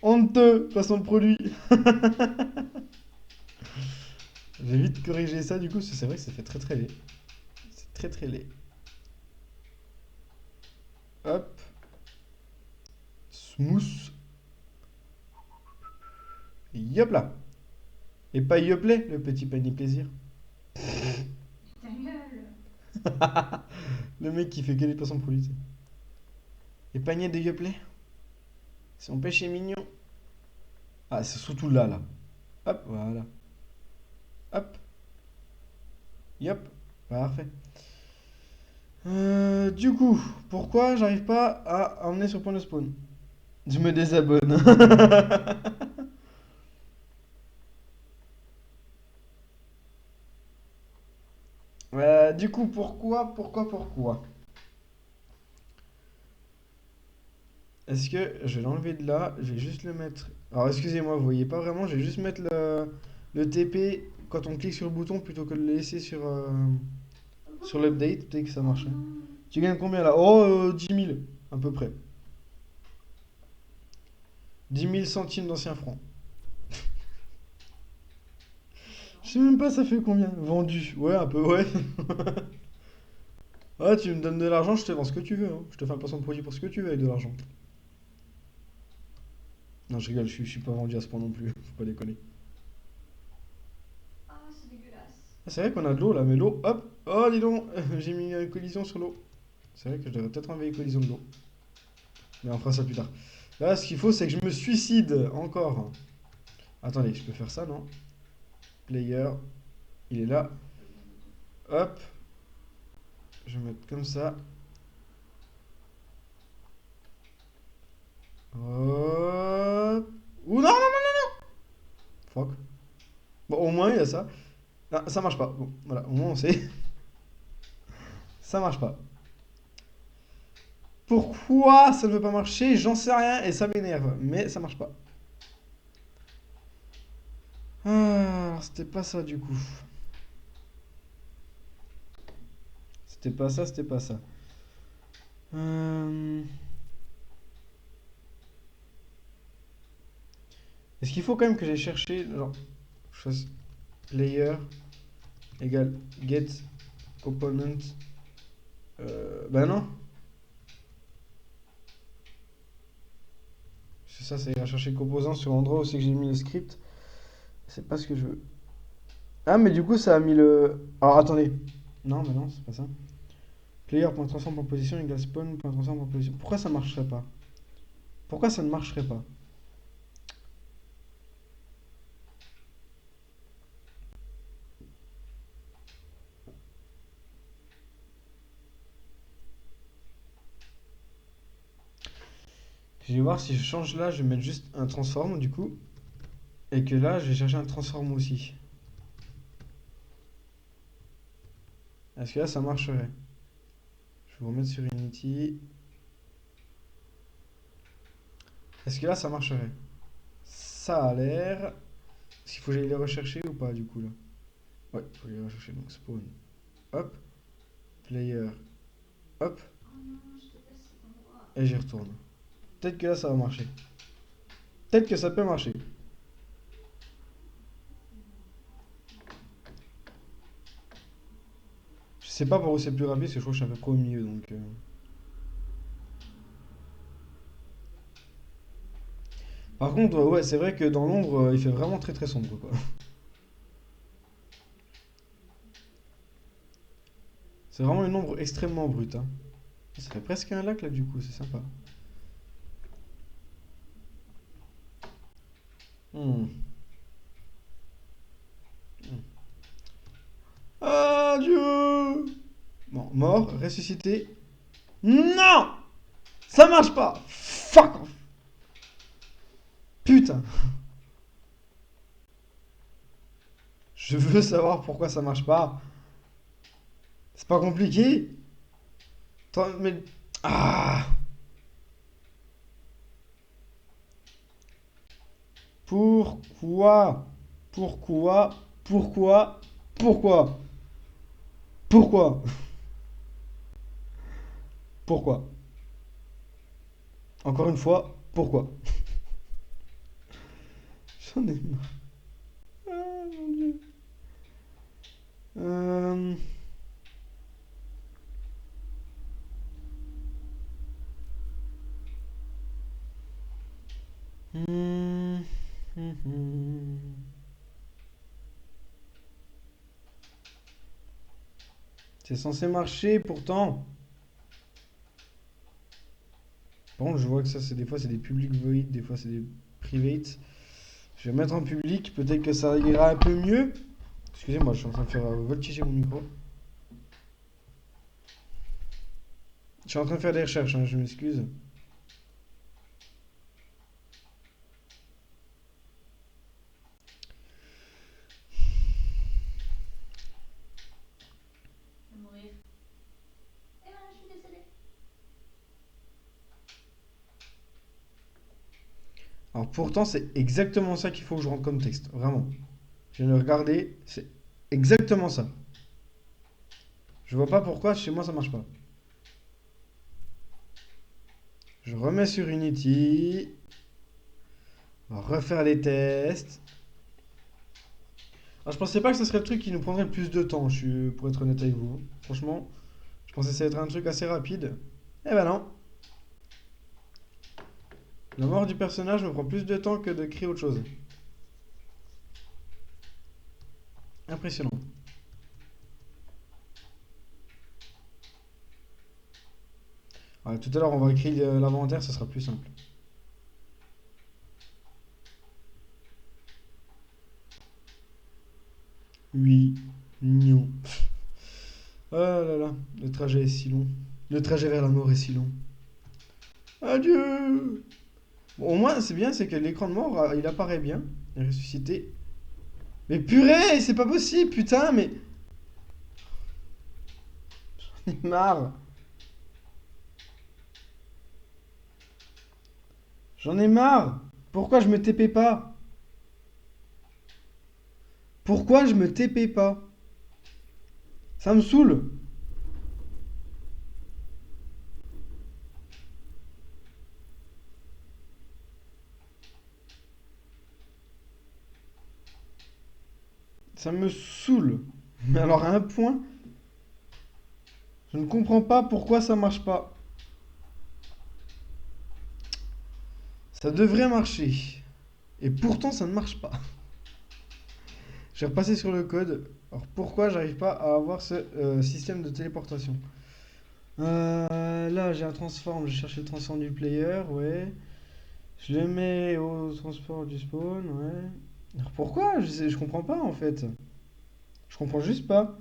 Honteux, façon de produit. J'ai vite corrigé ça du coup, parce que c'est vrai que ça fait très très laid. C'est très très laid. Hop. Smooth. Yop là. Et pas yoplait, le petit panier plaisir. Ta gueule. Le mec qui fait que des poissons produits. Les paniers de yoplait. Son péché mignon. Ah, c'est surtout là, là. Hop, voilà. Hop. Yop. Parfait. Du coup, pourquoi j'arrive pas à emmener sur point de spawn? Je me désabonne. Du coup, pourquoi? Est-ce que je vais l'enlever de là? Je vais juste le mettre. Alors, excusez-moi, vous voyez pas vraiment. Je vais juste mettre le TP quand on clique sur le bouton plutôt que de le laisser sur l'update. Peut-être que ça Oh marcherait. non. Tu gagnes combien là? Oh, 10 000, à peu près. 10 000 centimes d'anciens francs. Je sais même pas ça fait combien. Vendu. Ouais, un peu, ouais. Ah, tu me donnes de l'argent, je te vends ce que tu veux, hein. Je te fais un placement de produit pour ce que tu veux avec de l'argent. Non, je rigole, je suis pas vendu à ce point non plus. Faut pas déconner. Ah, c'est dégueulasse. Ah, c'est vrai qu'on a de l'eau là, mais l'eau, hop. Oh, dis donc, j'ai mis une collision sur l'eau. C'est vrai que je devrais peut-être enlever les collisions de l'eau. Mais on fera ça plus tard. Là, ce qu'il faut, c'est que je me suicide encore. Attendez, je peux faire ça, non? Player, il est là. Hop, je vais mettre comme ça. Hop. Ouh, non, non, non, fuck. Bon, au moins, il y a ça. Ah, ça marche pas. Bon, voilà, au moins on sait. Ça marche pas. Pourquoi ça ne veut pas marcher? J'en sais rien et ça m'énerve. Mais ça marche pas. Ah, alors c'était pas ça du coup. C'était pas ça, c'était pas ça. Euh, Est-ce qu'il faut quand même que j'aille chercher, genre, je fasse layer égale get component. Bah non. C'est ça, ça ira chercher le composant sur l'endroit où c'est que j'ai mis le script. C'est pas ce que je veux. Ah, mais du coup, ça a mis le. Alors attendez. Non, mais non, c'est pas ça. Player.transform.position égale spawn.transform.position. Pourquoi ça marcherait pas? Pourquoi ça ne marcherait pas? Je vais voir si je change là, je vais mettre juste un transform du coup. Et que là, je vais chercher un transform aussi. Est-ce que là, ça marcherait? Je vais vous remettre sur Unity. Est-ce que là, ça marcherait? Ça a l'air. Est-ce qu'il faut que j'aille les rechercher ou pas du coup là? Ouais, il faut les rechercher. Donc spawn. Hop. Player. Hop. Oh non, je déteste cet endroit. Et j'y retourne. Peut-être que là, ça va marcher. Peut-être que ça peut marcher. Je sais pas par où c'est plus rapide, parce que je crois que je suis un peu trop au milieu donc. Par contre, ouais, c'est vrai que dans l'ombre, il fait vraiment très très sombre quoi. C'est vraiment une ombre extrêmement brute, hein. Ça fait presque un lac là du coup, c'est sympa. Hmm. Hmm. Adieu! Bon, mort, ressuscité. Non! Ça marche pas! Fuck off! Putain! Je veux savoir pourquoi ça marche pas. C'est pas compliqué? Attends, mais. Ah! Pourquoi? Pourquoi? Pourquoi? Pourquoi? Pourquoi? Pourquoi? Encore une fois, pourquoi? J'en ai marre. Ah mon dieu. Euh, hmm, C'est censé marcher pourtant. Par contre, je vois que ça, c'est des fois c'est des public void, des fois c'est des private. Je vais mettre en public, peut-être que ça ira un peu mieux. Excusez-moi, je suis en train de faire voltiger mon micro. Je suis en train de faire des recherches, hein, je m'excuse. J'aimerais Alors pourtant, c'est exactement ça qu'il faut que je rentre comme texte. Vraiment. Je viens de regarder, c'est exactement ça. Je vois pas pourquoi chez moi ça marche pas. Je remets sur Unity. On va refaire les tests. Alors, je pensais pas que ce serait le truc qui nous prendrait le plus de temps, pour être honnête avec vous. Franchement, je pensais que ça allait être un truc assez rapide. Eh ben non. La mort du personnage me prend plus de temps que de créer autre chose. Impressionnant. Ouais, tout à l'heure, on va écrire l'inventaire, ça sera plus simple. Oui, non. Oh là là, le trajet est si long. Le trajet vers la mort est si long. Adieu. Bon, au moins, c'est bien, c'est que l'écran de mort, il apparaît bien. Il est ressuscité. Mais purée, c'est pas possible, putain, mais... J'en ai marre. J'en ai marre. Pourquoi je me TP pas? Pourquoi je me TP pas? Ça me saoule. Ça me saoule. Mais alors à un point, je ne comprends pas pourquoi ça marche pas. Ça devrait marcher. Et pourtant ça ne marche pas. J'ai repassé sur le code. Alors pourquoi j'arrive pas à avoir ce système de téléportation? Là j'ai un transform, je cherche le transform du player, ouais. Je le mets au transport du spawn, ouais. Alors pourquoi? Je comprends pas en fait. Je comprends juste pas.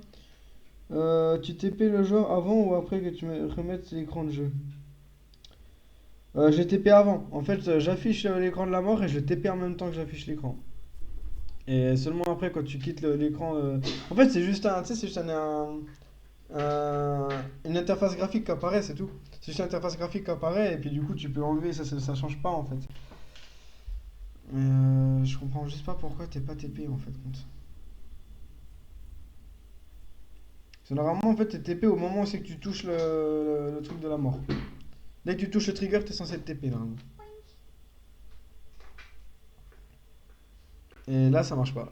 Tu TP le joueur avant ou après que tu me remettes l'écran de jeu? J'ai TP avant. En fait, j'affiche l'écran de la mort et je TP en même temps que j'affiche l'écran. Et seulement après, quand tu quittes l'écran. En fait, c'est juste un. Tu sais, c'est juste une interface graphique qui apparaît, c'est tout. C'est juste une interface graphique qui apparaît et puis du coup, tu peux enlever, ça change pas en fait. Mais je comprends juste pas pourquoi t'es pas TP en fait, compte. C'est normalement en fait t'es TP au moment où c'est que tu touches le truc de la mort. Dès que tu touches le trigger, t'es censé être TP normalement. Et là, ça marche pas.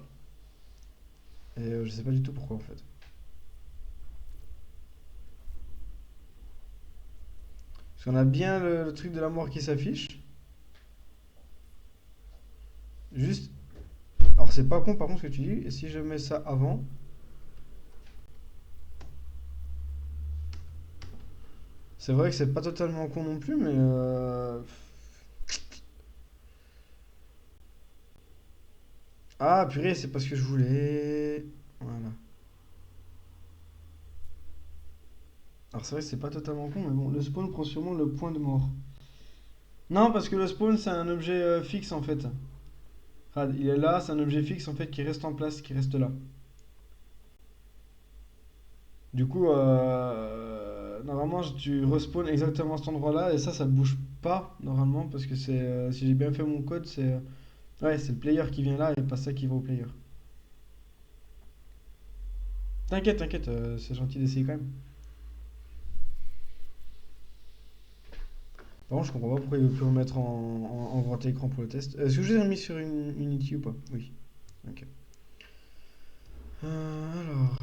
Et je sais pas du tout pourquoi en fait. Parce qu'on a bien le truc de la mort qui s'affiche. Juste. Alors c'est pas con par contre ce que tu dis. Et si je mets ça avant. C'est vrai que c'est pas totalement con non plus, mais ah purée, c'est pas ce que je voulais. Voilà. Alors c'est vrai que c'est pas totalement con, mais bon, le spawn prend sûrement le point de mort. Non, parce que le spawn c'est un objet fixe en fait. Regarde, il est là, c'est un objet fixe en fait qui reste en place, qui reste là. Du coup, normalement tu respawns exactement à cet endroit-là et ça bouge pas normalement parce que c'est si j'ai bien fait mon code, c'est ouais, c'est le player qui vient là et pas ça qui va au player. T'inquiète, t'inquiète, c'est gentil d'essayer quand même. Par contre, je comprends pas pourquoi il veut plus remettre en grand écran pour le test. Est-ce que je vous ai remis sur une Unity ou pas? Oui. Ok. Alors.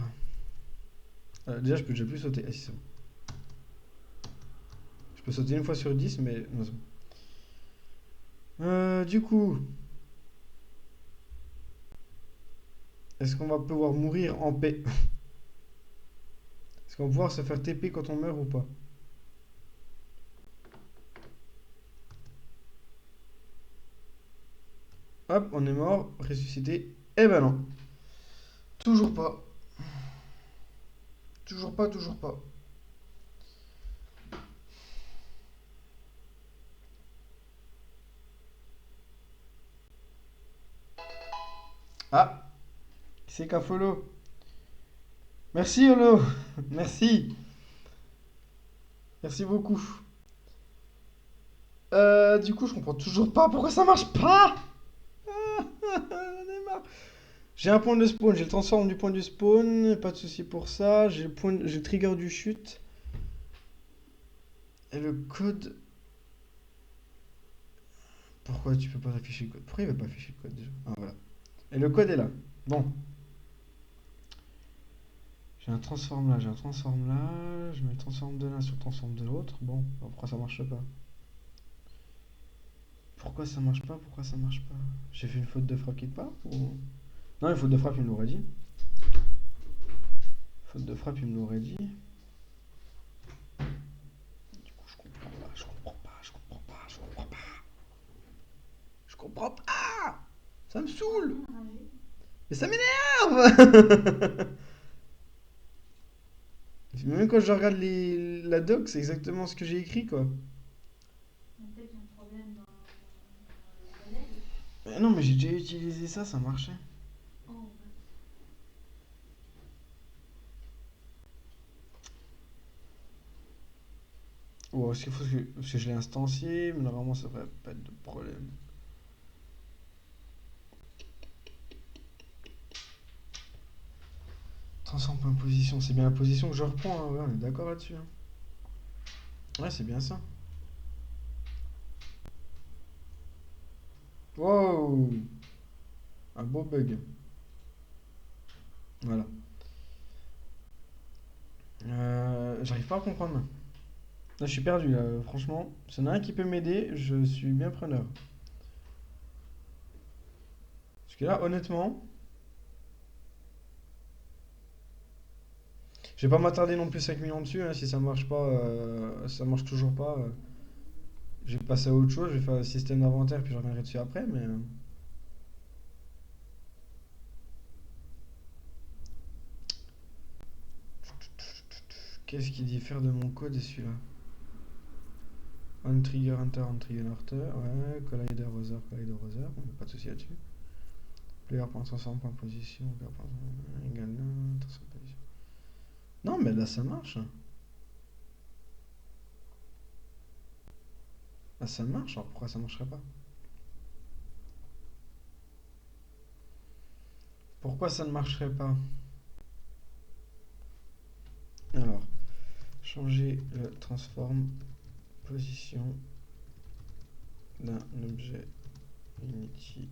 Déjà, je peux déjà plus sauter. Ah si, c'est bon. Je peux sauter une fois sur 10, mais non, c'est bon. Du coup, est-ce qu'on va pouvoir mourir en paix? Est-ce qu'on va pouvoir se faire TP quand on meurt ou pas? Hop, on est mort, ressuscité. Eh ben non. Toujours pas. Toujours pas, toujours pas. Ah, c'est qu'un follow. Merci, Olo. Merci. Merci beaucoup. Du coup, je comprends toujours pas pourquoi ça marche pas. J'en ai marre. J'ai un point de spawn, j'ai le transform du point du spawn, pas de souci pour ça. J'ai le trigger du chute. Et le code. Pourquoi tu peux pas afficher le code? Pourquoi il veut pas afficher le code déjà? Ah voilà. Et le code est là. Bon. J'ai un transform là, j'ai un transform là. Je mets le transform de l'un sur le transform de l'autre. Bon, pourquoi ça marche pas? Pourquoi ça marche pas? Pourquoi ça marche pas? J'ai fait une faute de frappe quelque part ou... Non, une faute de frappe, il me l'aurait dit. Faute de frappe, il me l'aurait dit. Du coup, je comprends pas, je comprends pas, je comprends pas, je comprends pas. Je comprends pas. Ça me saoule. Mais ça m'énerve. Même quand je regarde la doc, c'est exactement ce que j'ai écrit, quoi. Peut-être qu'il y a un problème dans le modèle. Mais non, mais j'ai déjà utilisé ça, ça marchait. Oh, ouais. Oh, est-ce qu'il faut que... Parce que je l'ai instancié, mais normalement ça devrait pas être de problème. Transforme point position, c'est bien la position que je reprends, hein. Ouais, on est d'accord là-dessus, hein. Ouais, c'est bien ça. Wow! Un beau bug. Voilà. J'arrive pas à comprendre. Là, je suis perdu, là. Franchement, s'il y en a un qui peut m'aider, je suis bien preneur. Parce que là, honnêtement, je vais pas m'attarder non plus 5 millions dessus, hein. Si ça marche pas, ça marche toujours pas. Je vais passer à autre chose, je vais faire le système d'inventaire, puis je reviendrai dessus après, mais... Qu'est-ce qu'il dit faire de mon code et celui-là? On trigger enter, on trigger enter, ouais, collider other, on n'a pas de souci là-dessus. Player.transform.position, égal là, transform position. Non, mais là ça marche. Là ça marche, alors pourquoi ça marcherait pas? Pourquoi ça ne marcherait pas? Alors, changer le transform position d'un objet Unity.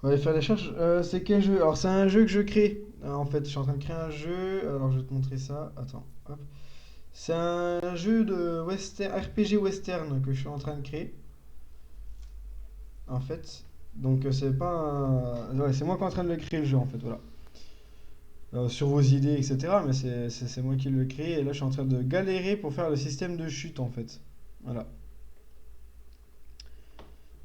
On va aller faire des recherches. C'est quel jeu? Alors, c'est un jeu que je crée. En fait, je suis en train de créer un jeu. Alors, je vais te montrer ça. Attends, hop. C'est un jeu de western, RPG western que je suis en train de créer. En fait. Donc, c'est pas un... Ouais, c'est moi qui est en train de le créer le jeu, en fait. Voilà. Sur vos idées, etc. Mais c'est moi qui le crée. Et là, je suis en train de galérer pour faire le système de chute, en fait. Voilà.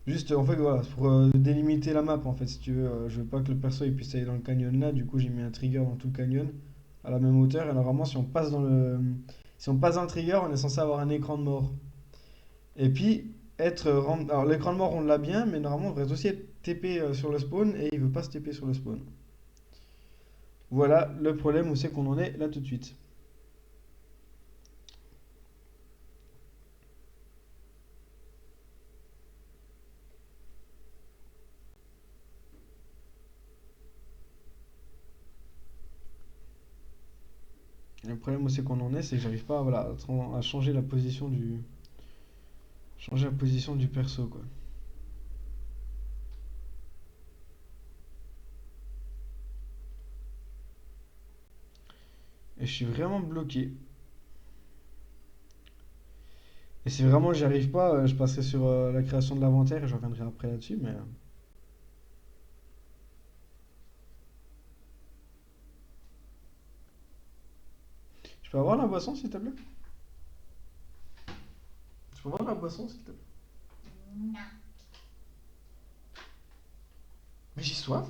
Juste, en fait, voilà, pour délimiter la map, en fait, si tu veux. Je veux pas que le perso il puisse aller dans le canyon là. Du coup, j'ai mis un trigger dans tout le canyon à la même hauteur. Et normalement, si on passe dans le trigger, on est censé avoir un écran de mort. Et puis, alors, l'écran de mort, on l'a bien, mais normalement, on devrait aussi être TP sur le spawn. Et il veut pas se TP sur le spawn. Voilà le problème où c'est qu'on en est là tout de suite. Le problème où c'est qu'on en est, c'est que j'arrive pas voilà, à changer la position du perso, quoi. Et je suis vraiment bloqué. Et si vraiment j'y arrive pas, je passerai sur la création de l'inventaire et je reviendrai après là-dessus, mais... Je peux avoir la boisson, s'il te plaît? Je peux avoir la boisson, s'il te plaît? Non. Mais j'ai soif.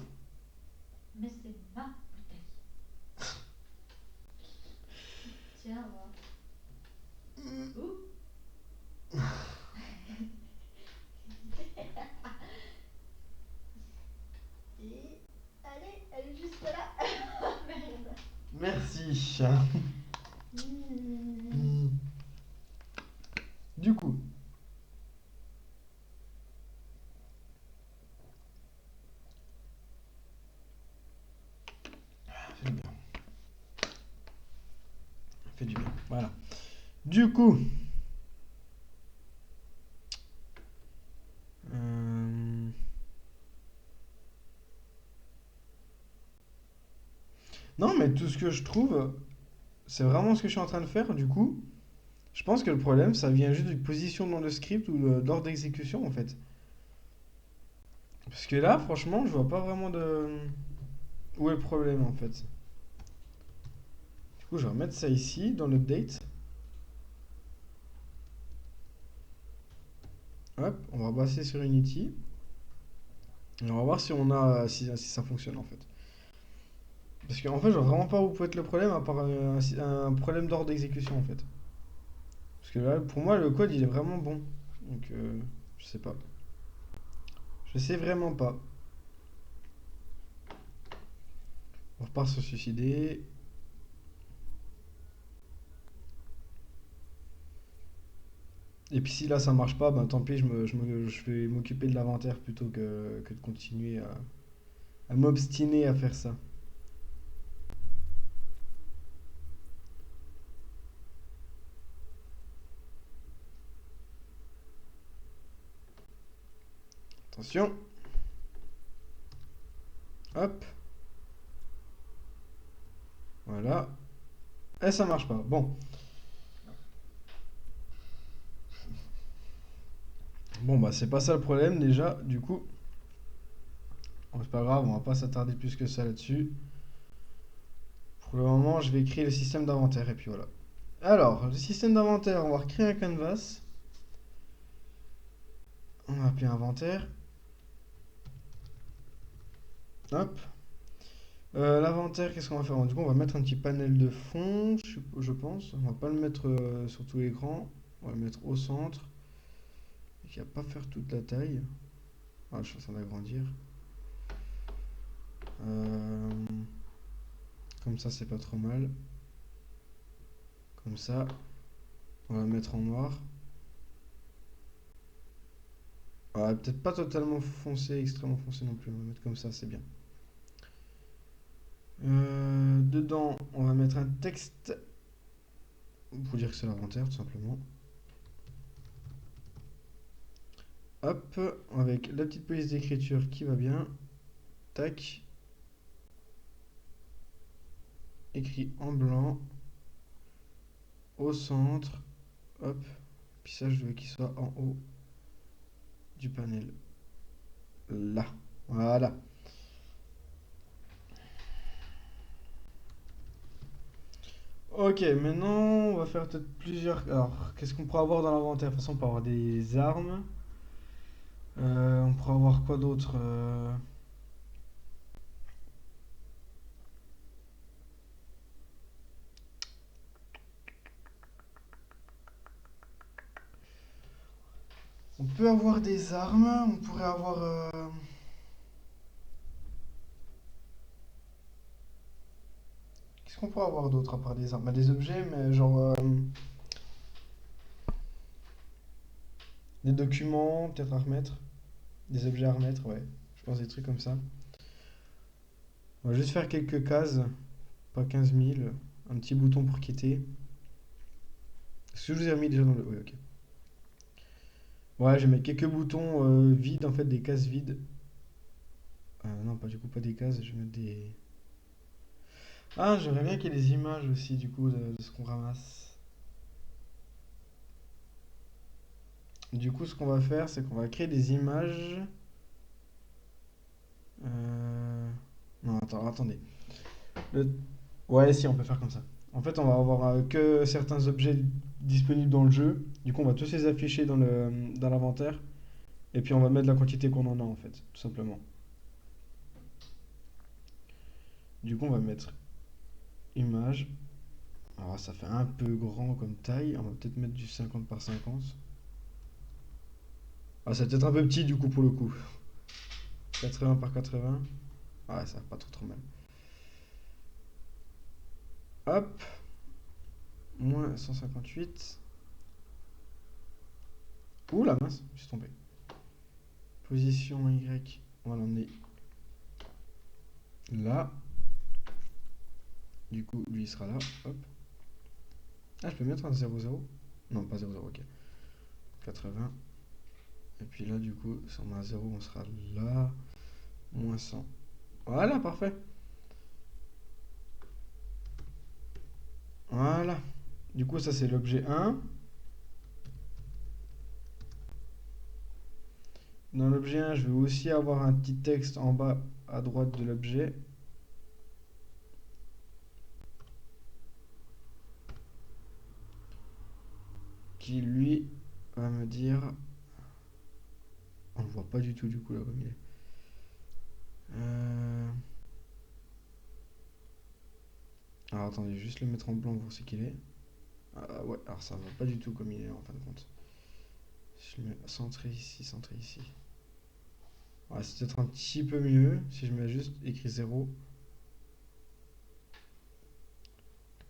Mais c'est ma bouteille. Tiens, va. Ouh. Et allez, elle est juste là. Merde. Merci. Mmh. Mm. Du coup, fait du bien. Voilà. Du coup, euh, non, mais tout ce que je trouve, c'est vraiment ce que je suis en train de faire. Du coup, je pense que le problème, ça vient juste d'une position dans le script ou de l'ordre d'exécution, en fait. Parce que là, franchement, je vois pas vraiment de... Où est le problème, en fait. Du coup, je vais remettre ça ici, dans l'update. Hop, on va passer sur Unity. Et on va voir si on a, si ça fonctionne, en fait. Parce qu'en fait, je vois vraiment pas où peut être le problème, à part un problème d'ordre d'exécution, en fait. Parce que là, pour moi, le code, il est vraiment bon. Donc, je sais pas. Je sais vraiment pas. On repart se suicider. Et puis si là ça marche pas, ben tant pis, je vais m'occuper de l'inventaire plutôt que de continuer à m'obstiner à faire ça. Attention. Hop. Voilà. Et ça marche pas. Bon. Bon bah c'est pas ça le problème déjà. Du coup, bon, c'est pas grave, on va pas s'attarder plus que ça là-dessus. Pour le moment, je vais créer le système d'inventaire et puis voilà. Alors, le système d'inventaire, on va recréer un canvas. On va appeler inventaire. Hop. L'inventaire, qu'est-ce qu'on va faire? Du coup, on va mettre un petit panel de fond, je pense. On va pas le mettre sur tout l'écran. On va le mettre au centre. Il va pas faire toute la taille. Ah, je suis en train d'agrandir. Euh, Comme ça, c'est pas trop mal. Comme ça. On va le mettre en noir. Ah, peut-être pas totalement foncé, extrêmement foncé non plus. On va mettre comme ça, c'est bien. Dedans, on va mettre un texte pour dire que c'est l'inventaire, tout simplement. Hop, avec la petite police d'écriture qui va bien. Tac. Écrit en blanc. Au centre. Hop. Puis ça, je veux qu'il soit en haut du panel. Là. Voilà. Ok, maintenant, on va faire peut-être plusieurs... Alors, qu'est-ce qu'on pourrait avoir dans l'inventaire? De toute façon, on peut avoir des armes. On pourrait avoir quoi d'autre? On peut avoir des armes. On pourrait avoir... Qu'est-ce qu'on pourrait avoir d'autre à part des armes? Bah, des objets, mais genre... des documents, peut-être à remettre. Des objets à remettre, ouais. Je pense des trucs comme ça. On va juste faire quelques cases. Pas 15 000. Un petit bouton pour quitter. Est-ce que je vous ai remis déjà dans le... Oui, ok. Ouais, je vais mettre quelques boutons vides, en fait, des cases vides. Non, pas du coup, pas des cases, je vais mettre des... Ah, j'aimerais bien qu'il y ait des images aussi, du coup, de ce qu'on ramasse. Du coup, ce qu'on va faire, c'est qu'on va créer des images. Non, attendez. Le- Ouais, si, on peut faire comme ça. En fait, on va avoir que certains objets disponibles dans le jeu. Du coup, on va tous les afficher dans l'inventaire. Et puis, on va mettre la quantité qu'on en a, en fait, tout simplement. Du coup, on va mettre image. Alors, ça fait un peu grand comme taille. On va peut-être mettre du 50 par 50. Ah, c'est peut-être un peu petit, du coup, pour le coup. 80 par 80. Ah, ça va pas trop trop mal. Hop. Moins 158. Ouh la mince, je suis tombé. Position Y, on va l'emmener là. Du coup, lui il sera là. Hop. Ah, je peux mettre un 0,0? Non, pas 0,0, ok. 80. Et puis là, du coup, si on met un 0, on sera là. Moins 100. Voilà, parfait. Voilà. Du coup, ça, c'est l'objet 1. Dans l'objet 1, je vais aussi avoir un petit texte en bas à droite de l'objet. Qui, lui, va me dire... On ne le voit pas du tout, du coup, là, comme il est. Alors, attendez, juste le mettre en blanc, voir ce qu'il est. Ouais, alors ça va pas du tout comme il est, en fin de compte. Je le mets centré ici, centré ici. Ouais, c'est peut-être un petit peu mieux si je mets juste écrit 0.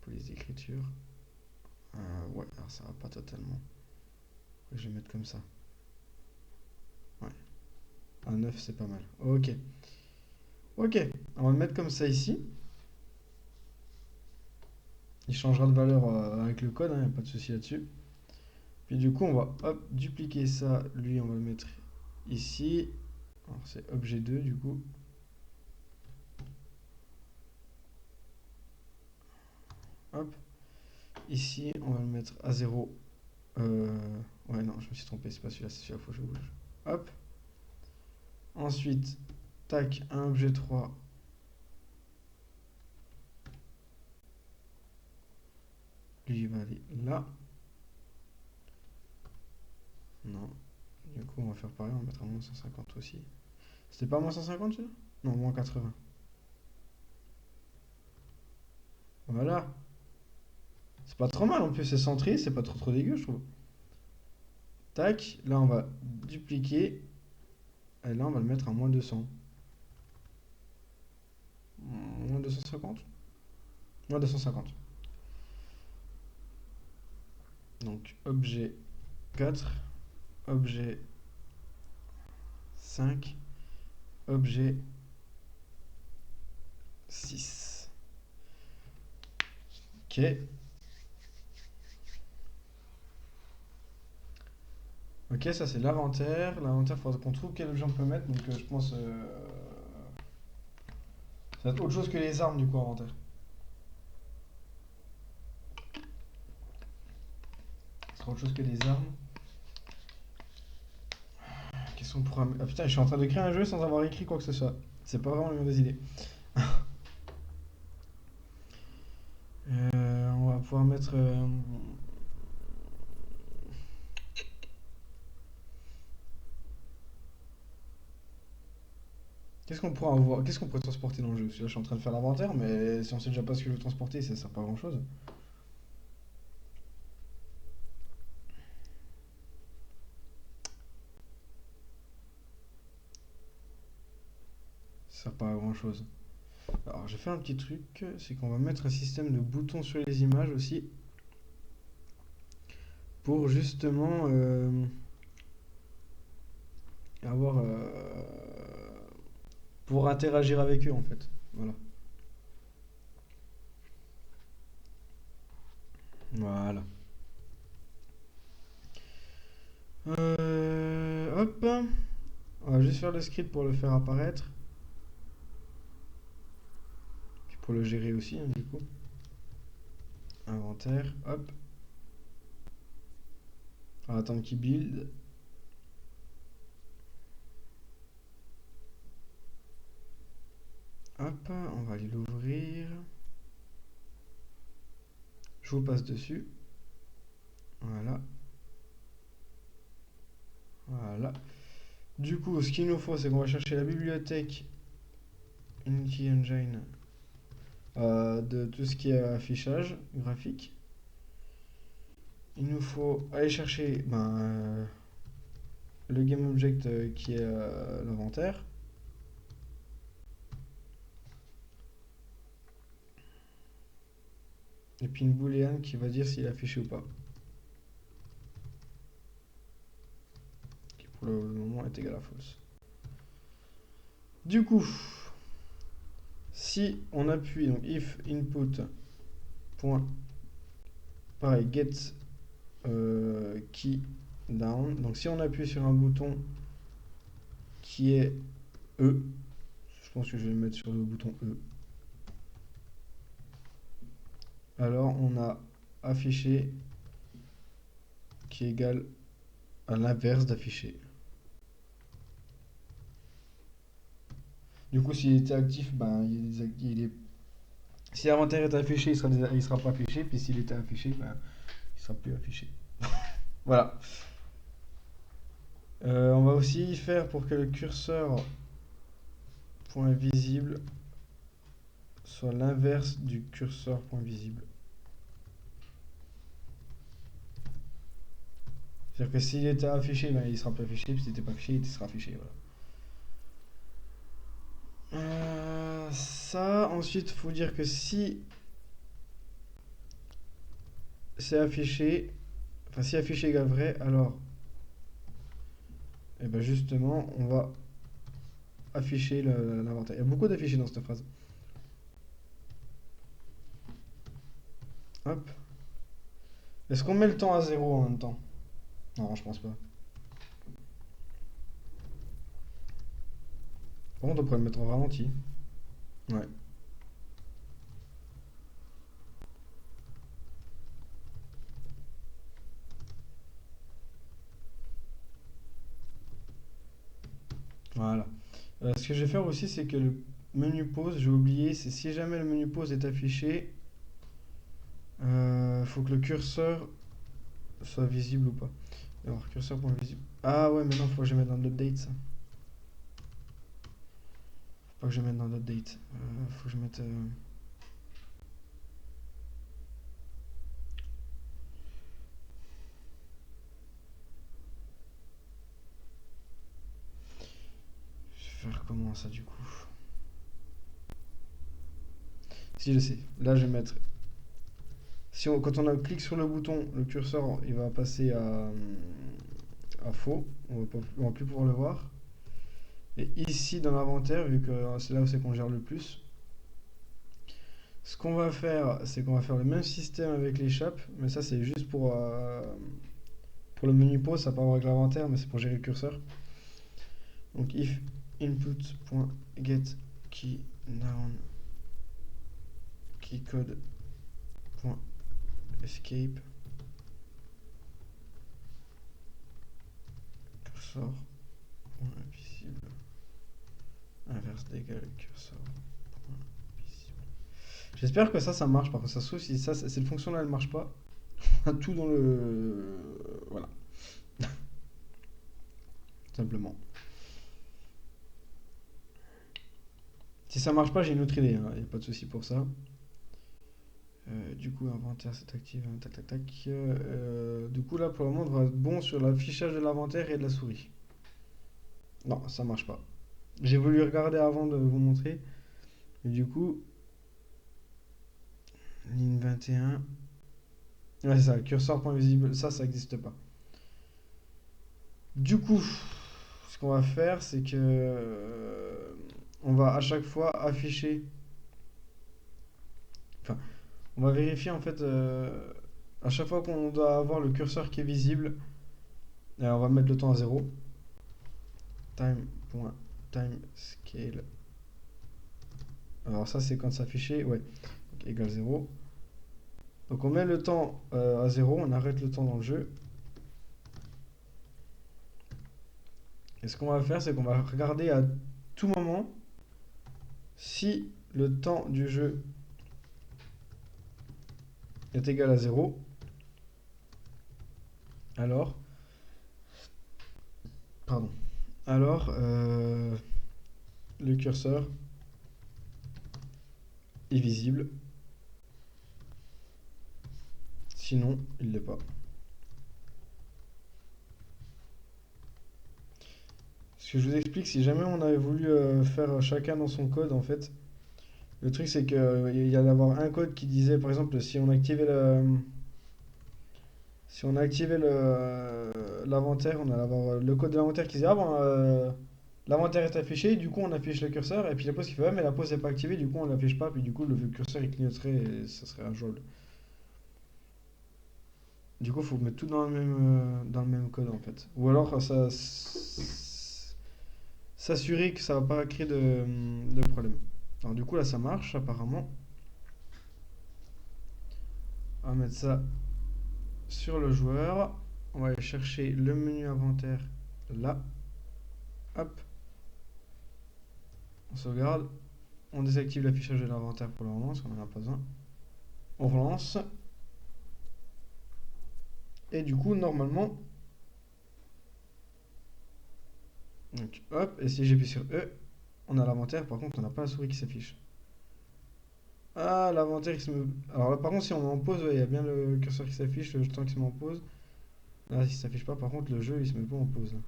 Police d'écriture. Ouais, alors ça va pas totalement. Je vais mettre comme ça. Ouais. Un 9, c'est pas mal. Ok. Ok, on va le mettre comme ça ici. Il changera de valeur avec le code, hein, y a pas de souci là-dessus. Puis du coup, on va hop, dupliquer ça. Lui, on va le mettre ici. Alors c'est objet 2 du coup. Hop. Ici, on va le mettre à 0. Ouais, non, je me suis trompé, c'est pas celui-là, c'est celui-là, faut que je bouge. Hop. Ensuite, tac, un objet 3. Lui, il va aller là. Non. Du coup, on va faire pareil, on va mettre à moins 150 aussi. C'était pas moins 150 celui-là? Non, moins 80. Voilà. C'est pas trop mal, en plus c'est centré, c'est pas trop dégueu, je trouve. Tac, là on va dupliquer. Et là on va le mettre à moins 200. Moins 250. Moins 250. Donc objet 4, objet 5, objet 6. Ok. Ok, ça c'est l'inventaire. L'inventaire, il faudra qu'on trouve quel objet on peut mettre. Donc je pense... ça va être autre chose que les armes du coup, inventaire. Ça sera autre chose que les armes. Qu'est-ce qu'on pourra... Ah putain, je suis en train de créer un jeu sans avoir écrit quoi que ce soit. C'est pas vraiment la meilleure des idées. On va pouvoir mettre... Qu'est-ce qu'on pourra avoir... Qu'est-ce qu'on pourrait transporter dans le jeu? Parce que là, je suis en train de faire l'inventaire, mais si on sait déjà pas ce que je veux transporter, ça sert pas à grand chose. Ça sert pas à grand chose. Alors, j'ai fait un petit truc, c'est qu'on va mettre un système de boutons sur les images aussi. Pour justement avoir... pour interagir avec eux, en fait. Voilà. Voilà. Hop. On va juste faire le script pour le faire apparaître. Puis pour le gérer aussi, hein, du coup. Inventaire, hop. On va attendre qu'il build. Hop, on va aller l'ouvrir. Je vous passe dessus. Voilà. Voilà. Du coup, ce qu'il nous faut, c'est qu'on va chercher la bibliothèque Unity Engine de tout ce qui est affichage graphique. Il nous faut aller chercher le GameObject qui est l'inventaire. Et puis une booléenne qui va dire s'il est affiché ou pas. Qui pour le moment est égal à false. Du coup, si on appuie, donc if input point pareil, get key down. Donc si on appuie sur un bouton qui est E, je pense que je vais le mettre sur le bouton E, alors on a affiché qui est égal à l'inverse d'afficher. Du coup, s'il était actif, ben, si l'inventaire est affiché, il sera pas affiché. Puis s'il était affiché, ben, il sera plus affiché. Voilà. On va aussi faire pour que le curseur point visible soit l'inverse du curseur point visible. C'est-à-dire que s'il était affiché, ben, il sera pas affiché. Puis s'il n'était pas affiché, il sera affiché. Voilà. Ça, ensuite, faut dire que si c'est affiché, enfin si affiché égale vrai, alors, et ben justement, on va afficher l'inventaire. Il y a beaucoup d'affichés dans cette phrase. Hop. Est-ce qu'on met le temps à 0 en même temps? Non, je pense pas. Par contre, on pourrait le mettre en ralenti. Ouais. Voilà. Ce que je vais faire aussi, c'est que le menu pause, j'ai oublié, c'est si jamais le menu pause est affiché, faut que le curseur soit visible ou pas. Alors, curseur.visible. Ah ouais, mais non, faut que je mette dans l'update ça. Faut pas que je mette dans l'update. Faut que je mette. Je vais faire comment ça du coup? Si je sais. Là, je vais mettre. Quand clique sur le bouton, le curseur il va passer à faux. On va plus pouvoir le voir. Et ici dans l'inventaire, vu que c'est là où c'est qu'on gère le plus, ce qu'on va faire, c'est qu'on va faire le même système avec l'échappe, mais ça c'est juste pour le menu pause, ça n'a pas à voir avec l'inventaire, mais c'est pour gérer le curseur. Donc if input.get key down keycode.escape cursor visible inverse d'égal cursor visible. J'espère que ça marche. Par contre, ça se trouve si ça cette fonction là elle marche pas, on a tout dans le voilà. Simplement. Si ça marche pas, j'ai une autre idée, il n'y a pas de souci pour ça. Du coup, inventaire, c'est activé, tac tac tac. Du coup, là pour le moment, on va être bon sur l'affichage de l'inventaire et de la souris. Non, ça marche pas. J'ai voulu regarder avant de vous montrer. Et du coup, ligne 21. Ouais, c'est ça, curseur.visible, ça n'existe pas. Du coup, ce qu'on va faire, c'est que on va à chaque fois afficher. Enfin, on va vérifier en fait à chaque fois qu'on doit avoir le curseur qui est visible, on va mettre le temps à 0. Time.timescale. Alors ça c'est quand c'est affiché, ouais, donc égale 0. Donc on met le temps à 0, on arrête le temps dans le jeu. Et ce qu'on va faire, c'est qu'on va regarder à tout moment si le temps du jeu est égal à 0. Alors, pardon. Alors, le curseur est visible. Sinon, il l'est pas. Ce que je vous explique, si jamais on avait voulu faire chacun dans son code, en fait, le truc c'est qu'il y allait avoir un code qui disait, par exemple, si on activait l'inventaire, on allait avoir le code de l'inventaire qui disait ah bon l'inventaire est affiché, du coup on affiche le curseur, et puis la pause qui fait ouais mais la pause n'est pas activée, du coup on l'affiche pas, puis du coup le curseur il clignoterait et ça serait injouable. Du coup, faut mettre tout dans le même code en fait. Ou alors s'assurer que ça va pas créer de problème. Alors du coup là ça marche apparemment. On va mettre ça sur le joueur. On va aller chercher le menu inventaire là. Hop. On sauvegarde. On désactive l'affichage de l'inventaire pour le moment parce qu'on n'en a pas besoin. On relance. Et du coup normalement. Donc hop. Et si j'appuie sur E, on a l'inventaire. Par contre on n'a pas la souris qui s'affiche. Ah, l'inventaire il se met. Alors là par contre si on met en pause, ouais, il y a bien le curseur qui s'affiche, le temps qui se met en pause. Là si ça s'affiche pas, par contre le jeu il se met pas en pause là.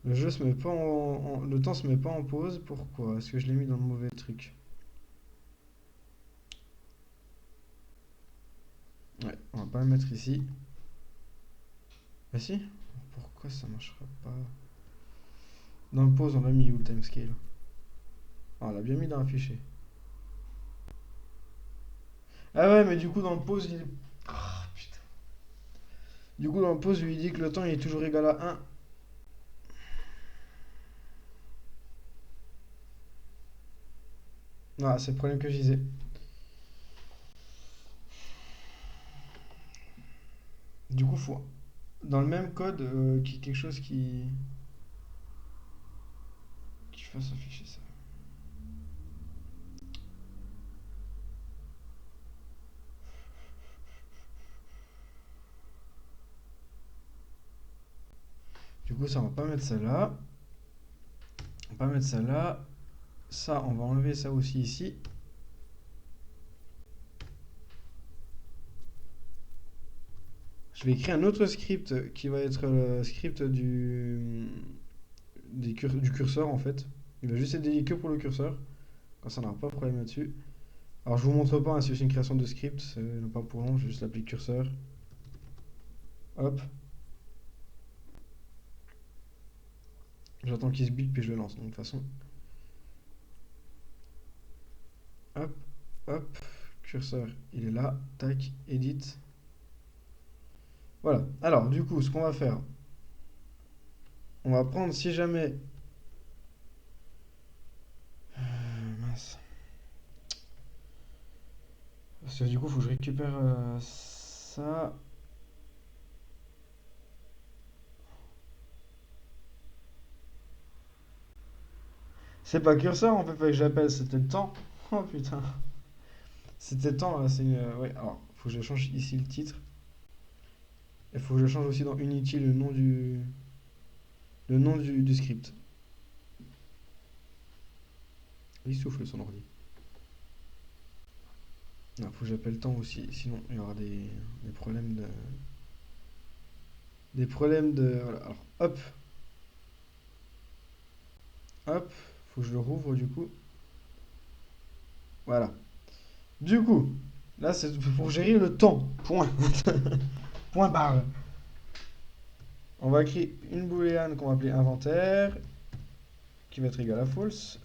Le jeu se met pas le temps se met pas en pause. Pourquoi? Est-ce que je l'ai mis dans le mauvais truc? Ouais, on va pas le mettre ici. Ah si? Pourquoi ça marchera pas? Dans le pause on l'a mis où le timescale? Ah, on l'a bien mis dans un fichier. Ah ouais, mais du coup dans le pause il est. Ah putain. Du coup dans le pause lui il dit que le temps il est toujours égal à 1. Ah, c'est le problème que je disais. Du coup, faut dans le même code qu'il y ait quelque chose qui fasse afficher ça. Du coup, ça, on va pas mettre ça là. On va pas mettre ça là. Ça, on va enlever ça aussi ici. Je vais écrire un autre script qui va être le script du curseur en fait. Il va juste être dédié que pour le curseur. Comme ça, on n'aura pas de problème là-dessus. Alors, je vous montre pas, hein, c'est juste une création de script. C'est pas pour long, je vais juste l'appeler curseur. Hop. J'attends qu'il se build puis je le lance. Donc, de toute façon. Hop, hop. Curseur, il est là. Tac, edit. Voilà. Alors, du coup, ce qu'on va faire, on va prendre si jamais. Mince. Parce que du coup, il faut que je récupère ça. C'est pas curseur en fait, que j'appelle, c'était le temps. Oh putain. C'était le temps là, c'est. Ouais, alors, faut que je change ici le titre. Il faut que je change aussi dans Unity le nom du script. Il souffle son ordi. Il faut que j'appelle temps aussi, sinon il y aura des problèmes de. Des problèmes de. Voilà, alors hop. Hop. Faut que je le rouvre du coup. Voilà. Du coup, là c'est pour gérer le temps. Point. Point barre. On va créer une booléane qu'on va appeler inventaire, qui va être égale à false.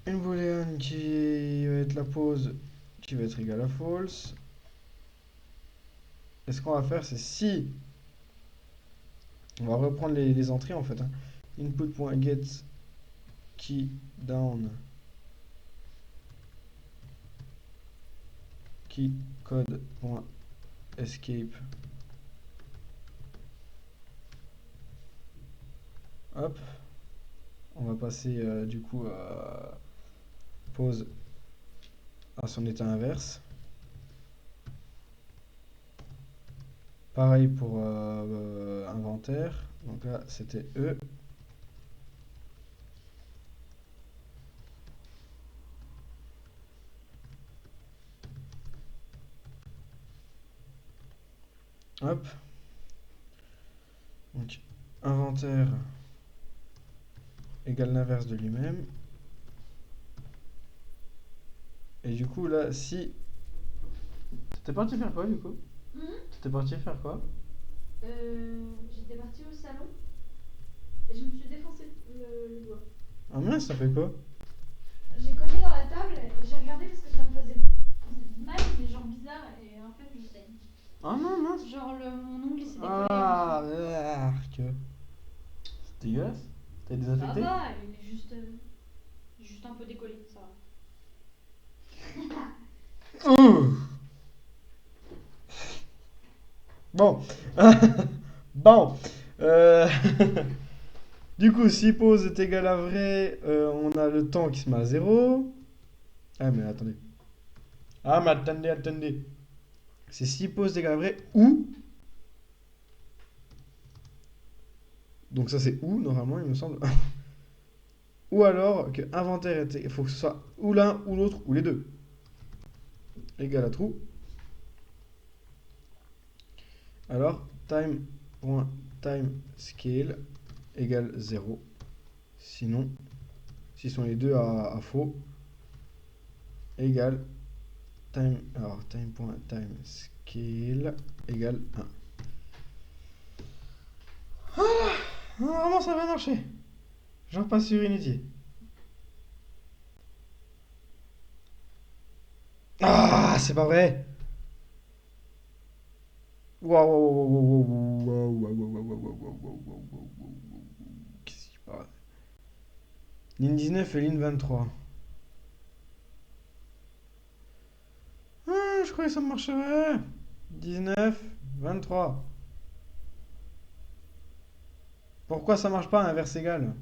Une booléane qui va être la pause, qui va être égale à false. Et ce qu'on va faire, c'est si. On va reprendre les entrées en fait. Hein. Input.get key down key code.escape. Hop. On va passer du coup à pause à son état inverse. Pareil pour inventaire. Donc là, c'était E. Hop. Donc, inventaire égale l'inverse de lui-même. Et du coup, là, si... T'étais parti faire quoi, du coup? T'étais parti faire quoi? J'étais partie au salon et je me suis défoncé le doigt. Ah mince, ça fait quoi? J'ai cogné dans la table et j'ai regardé parce que ça me faisait mal, mais genre bizarre, et en fait Ah non, mince. Genre mon ongle il s'est décollé. Ah, arc. C'est dégueulasse. T'as Ça désinfecté? va, il est juste un peu décollé, ça va. Ouh. Bon. Bon. Euh, Du coup, si pause est égal à vrai, on a le temps qui se met à 0. Ah, mais attendez. Ah, mais attendez, attendez. C'est si pause est égal à vrai ou. Donc ça, c'est ou, normalement, il me semble. Ou alors que inventaire est. Il faut que ce soit ou l'un ou l'autre ou les deux. Égal à true. Alors, time.timescale égale 0. Sinon, si sont les deux à faux, égale time.timescale égale 1. Normalement, ça va marcher. J'en passe sur Unity. Ah, c'est pas vrai. Waouh, waouh, waouh, waouh, waouh, waouh, waouh, waouh, waouh, waouh, waouh, waouh, waouh, waouh. Qu'est-ce qui passe? Ligne 19 et ligne 23. Ah, je croyais que ça marcherait. 19, 23. Pourquoi ça marche pas à inverse égal?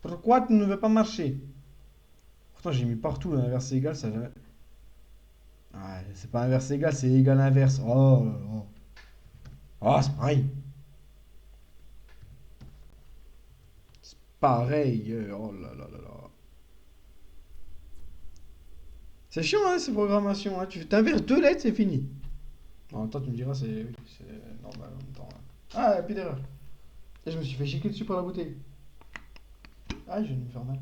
Pourquoi tu ne veux pas marcher? Pourtant, j'ai mis partout l'inverse égal, ça jamais. Ah, c'est pas inverse égal, c'est égal inverse. Oh, oh. Ah, c'est pareil. Pareil. Oh là là là là. C'est chiant, hein, ces programmations. Hein. Tu t'inverses deux lettres, c'est fini. En même temps, tu me diras, c'est oui, c'est normal en même temps. Hein. Ah, plus d'erreur. Et je me suis fait chiquer dessus par la bouteille. Ah, je vais me faire mal.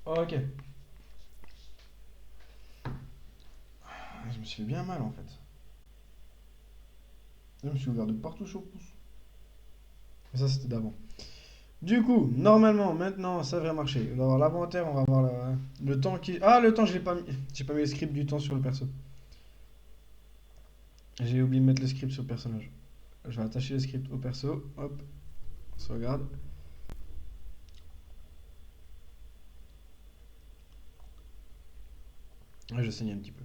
Ok. Je me suis fait bien mal en fait. Je me suis ouvert de partout sur le pouce. Mais ça, c'était d'avant. Du coup, normalement, maintenant, ça devrait marcher. On va avoir l'inventaire, on va avoir le temps qui. Ah, le temps, je l'ai pas mis. J'ai pas mis le script du temps sur le perso. J'ai oublié de mettre le script sur le personnage. Je vais attacher le script au perso. Hop, on se regarde. Ouais, je saigne un petit peu.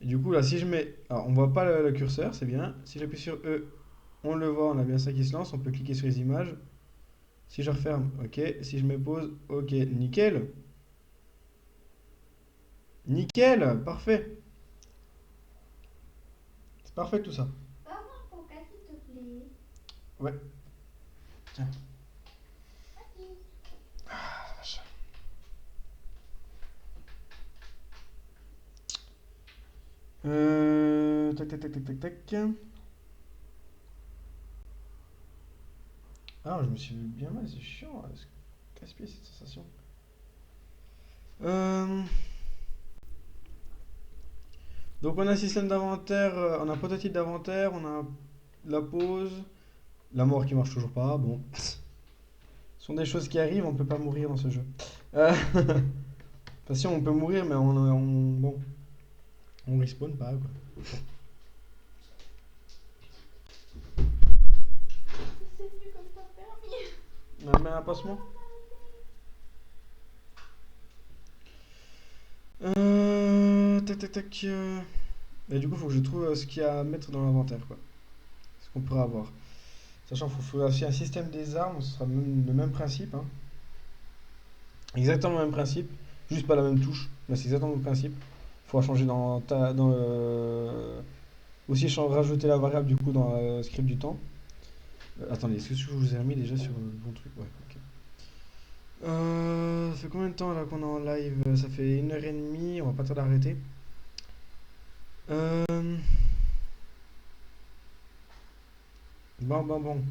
Et du coup, là, si je mets. Alors, on voit pas le curseur, c'est bien. Si j'appuie sur E, on le voit, on a bien ça qui se lance. On peut cliquer sur les images. Si je referme, ok. Si je mets pause, ok. Nickel. Nickel, parfait. C'est parfait tout ça. Parle un coca, s'il te plaît. Ouais. Tiens. Ok. Ah, vache. Tac, tac, tac, tac, tac, tac. Ah, je me suis vu bien mal, c'est chiant. Casse-pied cette sensation. Euh, Donc on a un système d'inventaire, on a un prototype d'inventaire, on a la pause, la mort qui marche toujours pas, bon. Ce sont des choses qui arrivent, on peut pas mourir dans ce jeu. Enfin si on peut mourir mais bon, on respawn pas quoi. C'est mieux comme t'as permis. On met un passement. Tac tac tac. Et du coup faut que je trouve ce qu'il y a à mettre dans l'inventaire quoi. Ce qu'on pourrait avoir. Sachant qu'il faut aussi un système des armes, ce sera le même principe. Hein. Exactement le même principe, juste pas la même touche, mais c'est exactement le principe. Il faudra changer dans le. Aussi rajouter la variable du coup dans le script du temps. Attendez, est-ce que je vous ai mis déjà sur le bon truc? Ouais, ok. Ça fait combien de temps là qu'on est en live? Ça fait 1h30, on va pas tarder à arrêter. Euh... Bon.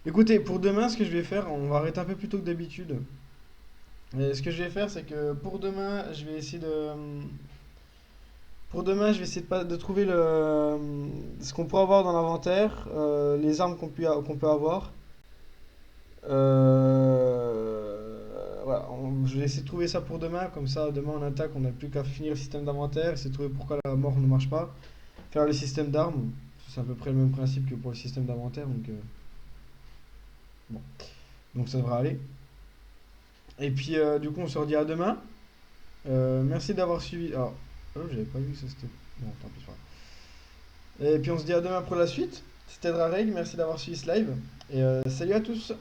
Écoutez, pour demain, ce que je vais faire, on va arrêter un peu plus tôt que d'habitude. Et ce que je vais faire, c'est que pour demain, je vais essayer de. Pour demain, je vais essayer de trouver ce qu'on peut avoir dans l'inventaire, les armes qu'on peut avoir. voilà, je vais essayer de trouver ça pour demain. Comme ça, demain on attaque, on n'a plus qu'à finir le système d'inventaire, essayer de trouver pourquoi la mort ne marche pas. Faire le système d'armes, c'est à peu près le même principe que pour le système d'inventaire, donc bon. Donc ça devrait aller. Et puis du coup on se redit à demain. Merci d'avoir suivi. Alors, oh, j'avais pas vu que ça c'était. Bon, tant pis, c'est pas grave. Et puis on se dit à demain pour la suite. C'était Drareg, merci d'avoir suivi ce live. Et salut à tous!